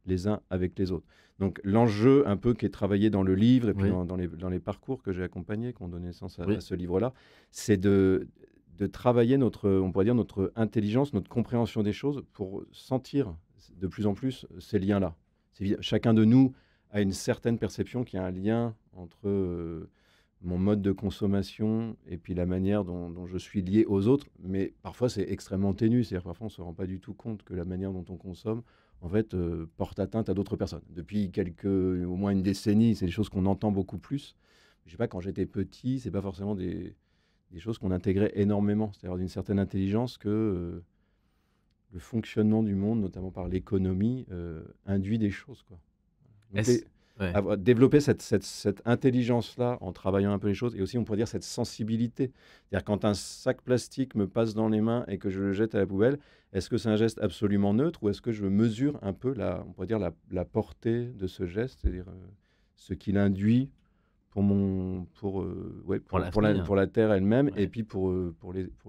les uns avec les autres. Donc l'enjeu un peu qui est travaillé dans le livre et puis dans les parcours que j'ai accompagnés, qui ont donné naissance à ce livre-là, c'est de travailler on pourrait dire notre intelligence, notre compréhension des choses pour sentir de plus en plus ces liens-là. Chacun de nous a une certaine perception qu'il y a un lien entre mon mode de consommation et puis la manière dont je suis lié aux autres, mais parfois c'est extrêmement ténu, c'est-à-dire parfois on ne se rend pas du tout compte que la manière dont on consomme en fait porte atteinte à d'autres personnes. Depuis au moins une décennie, c'est des choses qu'on entend beaucoup plus. Je sais pas, quand j'étais petit, c'est pas forcément des choses qu'on intégrait énormément, c'est-à-dire d'une certaine intelligence que le fonctionnement du monde, notamment par l'économie, induit des choses, quoi. Donc, développer cette intelligence-là en travaillant un peu les choses, et aussi on pourrait dire cette sensibilité. C'est-à-dire quand un sac plastique me passe dans les mains et que je le jette à la poubelle, est-ce que c'est un geste absolument neutre ou est-ce que je mesure un peu on pourrait dire la portée de ce geste, c'est-à-dire ce qu'il induit pour la Terre elle-même et puis pour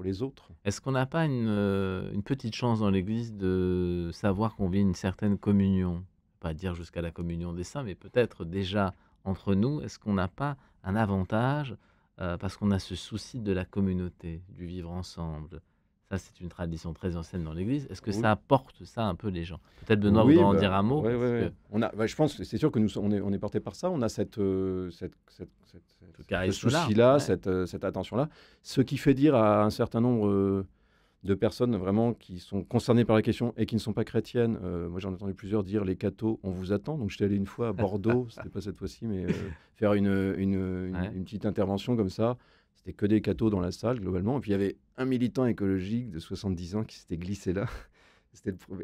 les autres. Est-ce qu'on n'a pas une petite chance dans l'Église de savoir qu'on vit une certaine communion? Pas dire jusqu'à la communion des saints, mais peut-être déjà entre nous, est-ce qu'on n'a pas un avantage parce qu'on a ce souci de la communauté, du vivre ensemble? Ça, c'est une tradition très ancienne dans l'Église. Est-ce que ça apporte ça un peu les gens? Peut-être Benoît voudra en dire un mot. Je pense que c'est sûr que on est porté par ça. On a ce souci-là, cette attention-là. Ce qui fait dire à un certain nombre de personnes vraiment qui sont concernées par la question et qui ne sont pas chrétiennes. Moi, j'en ai entendu plusieurs dire les cathos, on vous attend. Donc, j'étais allé une fois à Bordeaux, c'était pas cette fois-ci, mais faire une petite intervention comme ça. C'était que des cathos dans la salle, globalement. Et puis, il y avait un militant écologique de 70 ans qui s'était glissé là.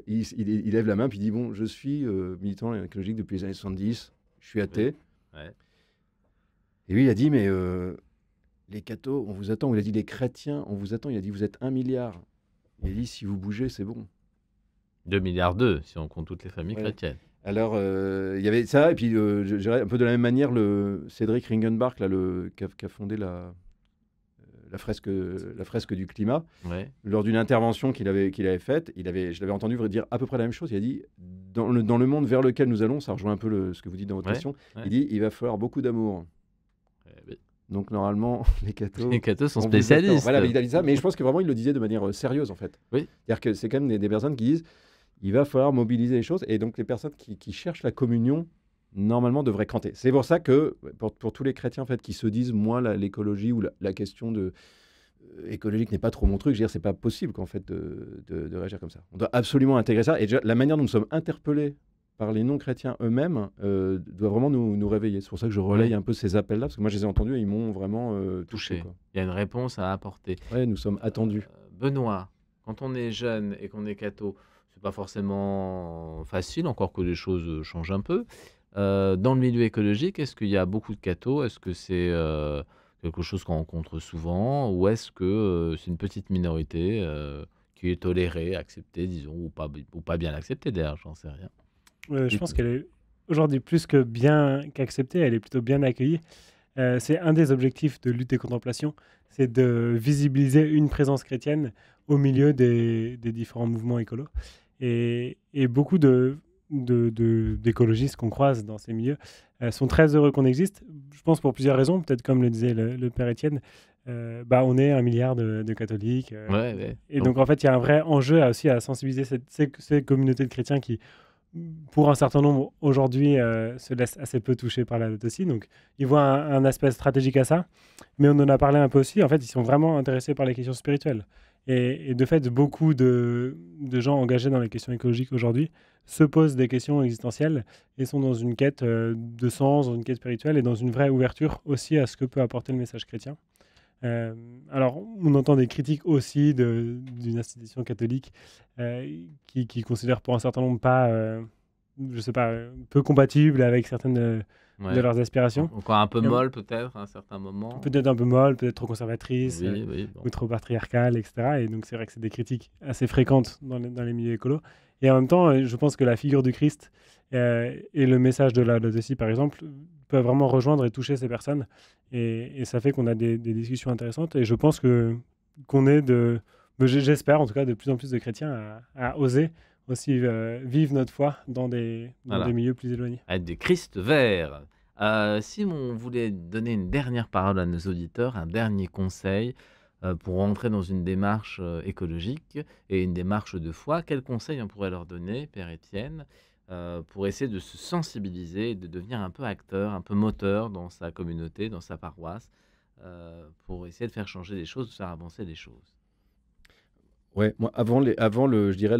Il lève la main, puis il dit, bon, je suis militant écologique depuis les années 70, je suis athée. Oui. Ouais. Et lui, il a dit, mais les cathos, on vous attend. Il a dit, les chrétiens, on vous attend. Il a dit, vous êtes 1 milliard. Il a dit, si vous bougez, c'est bon. 2,2 milliards, si on compte toutes les familles chrétiennes. Alors, il y avait ça. Et puis, je dirais un peu de la même manière, Cédric Ringenbach, là, qui a fondé la fresque du climat, lors d'une intervention qu'il avait faite, je l'avais entendu dire à peu près la même chose. Il a dit, dans le monde vers lequel nous allons, ça rejoint un peu ce que vous dites dans votre question, il dit, il va falloir beaucoup d'amour. Donc normalement, les cathos... Les cathos sont on vous attend. spécialistes. Voilà, il a dit ça, mais je pense que vraiment, il le disait de manière sérieuse, en fait. Oui. C'est-à-dire que c'est quand même des personnes qui disent il va falloir mobiliser les choses, et donc les personnes qui cherchent la communion, normalement, devraient canter. C'est pour ça que, pour tous les chrétiens, en fait, qui se disent, moi, l'écologie ou la question écologique n'est pas trop mon truc, je veux dire, c'est pas possible, qu'en fait, de réagir comme ça. On doit absolument intégrer ça, et déjà, la manière dont nous sommes interpellés par les non-chrétiens eux-mêmes doit vraiment nous réveiller. C'est pour ça que je relaye un peu ces appels-là, parce que moi, je les ai entendus et ils m'ont vraiment touché. Quoi. Il y a une réponse à apporter. Oui, nous sommes attendus. Benoît, quand on est jeune et qu'on est catho, c'est pas forcément facile, encore que les choses changent un peu. Dans le milieu écologique, est-ce qu'il y a beaucoup de cathos? Est-ce que c'est quelque chose qu'on rencontre souvent? Ou est-ce que c'est une petite minorité qui est tolérée, acceptée, disons, ou pas bien acceptée d'ailleurs, j'en sais rien. Je pense qu'elle est aujourd'hui plus que bien qu'acceptée, elle est plutôt bien accueillie. C'est un des objectifs de Lutte et Contemplation, c'est de visibiliser une présence chrétienne au milieu des différents mouvements écolos. Et beaucoup d'écologistes qu'on croise dans ces milieux sont très heureux qu'on existe. Je pense pour plusieurs raisons, peut-être comme le disait le Père Étienne, on est 1 milliard de catholiques. Et donc en fait, il y a un vrai enjeu aussi à sensibiliser ces communautés de chrétiens qui, pour un certain nombre, aujourd'hui, se laissent assez peu toucher par la dot aussi. Donc, ils voient un aspect stratégique à ça. Mais on en a parlé un peu aussi. En fait, ils sont vraiment intéressés par les questions spirituelles. Et de fait, beaucoup de gens engagés dans les questions écologiques aujourd'hui se posent des questions existentielles et sont dans une quête de sens, dans une quête spirituelle et dans une vraie ouverture aussi à ce que peut apporter le message chrétien. Alors, on entend des critiques aussi d'une institution catholique qui considère pour un certain nombre peu compatible avec certaines de leurs aspirations. Encore un peu molle peut-être à un certain moment. Peut-être un peu molle, peut-être trop conservatrice, bon. ou trop patriarcale, etc. Et donc c'est vrai que c'est des critiques assez fréquentes dans les milieux écolos. Et en même temps, je pense que la figure du Christ et le message de la aussi, par exemple, peuvent vraiment rejoindre et toucher ces personnes. Et ça fait qu'on a des discussions intéressantes. Et je pense qu'on est j'espère en tout cas, de plus en plus de chrétiens à oser aussi vivre notre foi dans des milieux plus éloignés. Avec des Christ verts. Si on voulait donner une dernière parole à nos auditeurs, un dernier conseil pour rentrer dans une démarche écologique et une démarche de foi, quel conseil on pourrait leur donner, Père Étienne, pour essayer de se sensibiliser, de devenir un peu acteur, un peu moteur dans sa communauté, dans sa paroisse, pour essayer de faire changer les choses, de faire avancer les choses? Ouais, moi, je dirais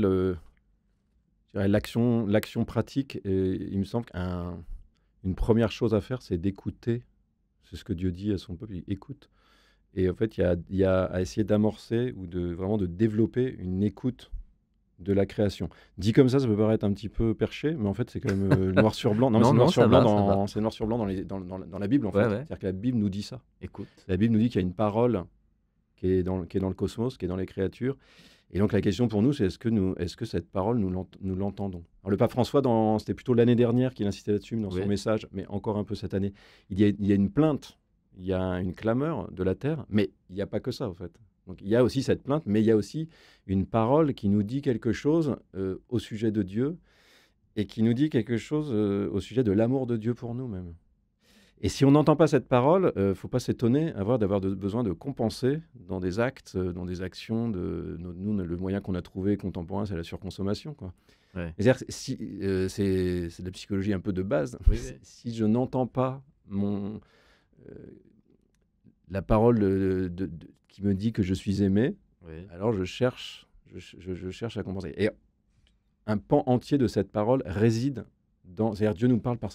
l'action pratique, il me semble qu'une première chose à faire, c'est d'écouter. C'est ce que Dieu dit à son peuple, il écoute. Et en fait, il y a à essayer d'amorcer ou vraiment de développer une écoute de la création. Dit comme ça peut paraître un petit peu perché, mais en fait, c'est quand même noir sur blanc. C'est noir sur blanc dans la Bible, en fait. C'est-à-dire que la Bible nous dit ça. Écoute. La Bible nous dit qu'il y a une parole qui est dans le cosmos, qui est dans les créatures. Et donc la question pour nous, c'est est-ce que cette parole, nous l'entendons? Alors le pape François, c'était plutôt l'année dernière qu'il insistait là-dessus dans son message, mais encore un peu cette année. Il y a une plainte, il y a une clameur de la terre, mais il n'y a pas que ça, en fait. Donc il y a aussi cette plainte, mais il y a aussi une parole qui nous dit quelque chose au sujet de Dieu et qui nous dit quelque chose au sujet de l'amour de Dieu pour nous-mêmes. Et si on n'entend pas cette parole, il ne faut pas s'étonner d'avoir besoin de compenser dans des actes, dans des actions. Nous, le moyen qu'on a trouvé contemporain, c'est la surconsommation, quoi. Ouais. C'est-à-dire, c'est de la psychologie un peu de base. Si je n'entends pas la parole qui me dit que je suis aimé, alors je cherche à compenser. Et un pan entier de cette parole réside c'est-à-dire Dieu nous parle par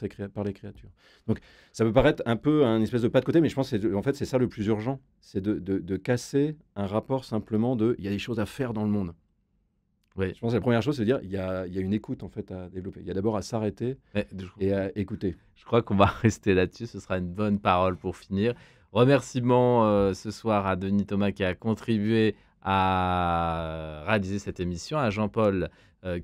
les créatures. Donc ça peut paraître un peu un espèce de pas de côté, mais je pense que en fait, c'est ça le plus urgent, c'est de casser un rapport simplement il y a des choses à faire dans le monde. Je pense que la première chose, c'est de dire il y a une écoute en fait à développer. Il y a d'abord à s'arrêter et à écouter. Je crois qu'on va rester là-dessus, ce sera une bonne parole pour finir. Remerciements ce soir à Denis Thomas qui a contribué à réaliser cette émission, à Jean-Paul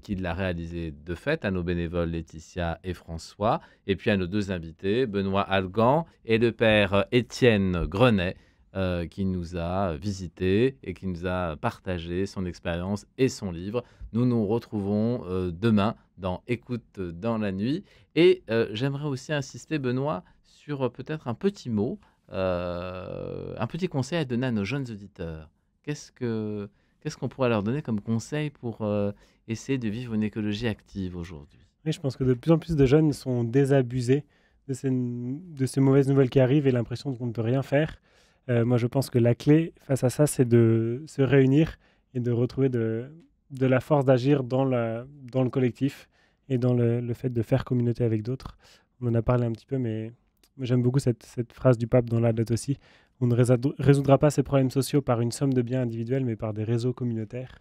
qui l'a réalisé de fait, à nos bénévoles Laetitia et François, et puis à nos deux invités, Benoît Algan et le Père Étienne Grenet, qui nous a visités et qui nous a partagé son expérience et son livre. Nous nous retrouvons demain dans Écoute dans la nuit. Et j'aimerais aussi insister, Benoît, sur peut-être un petit mot un petit conseil à donner à nos jeunes auditeurs. Qu'est-ce qu'on pourrait leur donner comme conseil pour essayer de vivre une écologie active aujourd'hui? Oui, je pense que de plus en plus de jeunes sont désabusés de ces mauvaises nouvelles qui arrivent et l'impression qu'on ne peut rien faire. Moi, je pense que la clé face à ça, c'est de se réunir et de retrouver de la force d'agir dans le collectif et dans le fait de faire communauté avec d'autres. On en a parlé un petit peu, mais j'aime beaucoup cette phrase du pape dans Laudato Si. On ne résoudra pas ces problèmes sociaux par une somme de biens individuels, mais par des réseaux communautaires.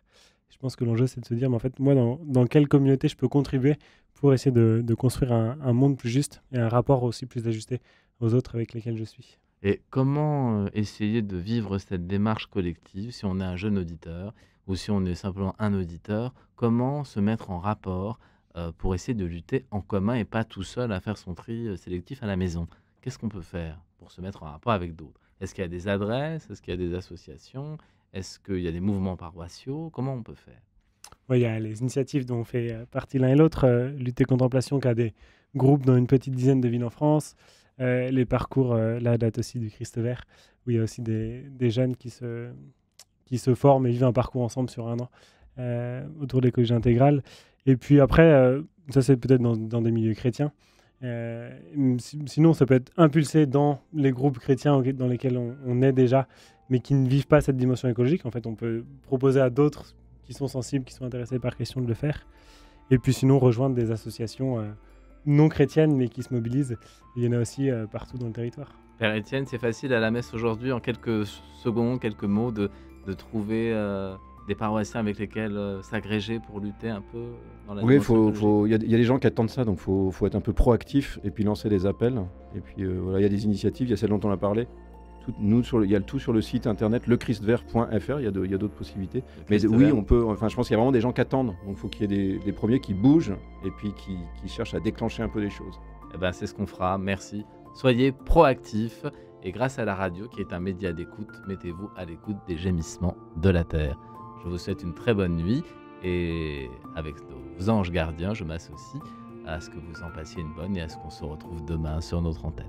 Je pense que l'enjeu, c'est de se dire, mais en fait, moi, dans quelle communauté je peux contribuer pour essayer de construire un monde plus juste et un rapport aussi plus ajusté aux autres avec lesquels je suis. Et comment essayer de vivre cette démarche collective si on est un jeune auditeur ou si on est simplement un auditeur? Comment se mettre en rapport pour essayer de lutter en commun et pas tout seul à faire son tri sélectif à la maison? Qu'est-ce qu'on peut faire pour se mettre en rapport avec d'autres? Est-ce qu'il y a des adresses? Est-ce qu'il y a des associations? Est-ce qu'il y a des mouvements paroissiaux? Comment on peut faire? Ouais, il y a les initiatives dont on fait partie l'un et l'autre. Lutter Contemplation qui a des groupes dans une petite dizaine de villes en France. Les parcours, la date aussi du Christ Vert, où il y a aussi des jeunes qui se forment et vivent un parcours ensemble sur un an autour de l'écologie intégrale. Et puis après, ça c'est peut-être dans des milieux chrétiens. Sinon, ça peut être impulsé dans les groupes chrétiens dans lesquels on est déjà, mais qui ne vivent pas cette dimension écologique. En fait, on peut proposer à d'autres qui sont sensibles, qui sont intéressés par question de le faire. Et puis sinon, rejoindre des associations non chrétiennes, mais qui se mobilisent. Il y en a aussi partout dans le territoire. Père Étienne, c'est facile à la messe aujourd'hui, en quelques secondes, quelques mots, de trouver des paroissiens avec lesquels s'agréger pour lutter un peu dans la dimension écologique. Il y a des gens qui attendent ça, donc faut être un peu proactif et puis lancer des appels. Et puis voilà, il y a des initiatives, il y a celle dont on a parlé. Il y a tout sur le site internet lechristvert.fr, il y a d'autres possibilités. Mais oui, je pense qu'il y a vraiment des gens qui attendent. Donc il faut qu'il y ait des premiers qui bougent et puis qui cherchent à déclencher un peu les choses. Eh ben, c'est ce qu'on fera, merci. Soyez proactifs et grâce à la radio qui est un média d'écoute, mettez-vous à l'écoute des gémissements de la terre. Je vous souhaite une très bonne nuit et avec nos anges gardiens, je m'associe à ce que vous en passiez une bonne et à ce qu'on se retrouve demain sur notre antenne.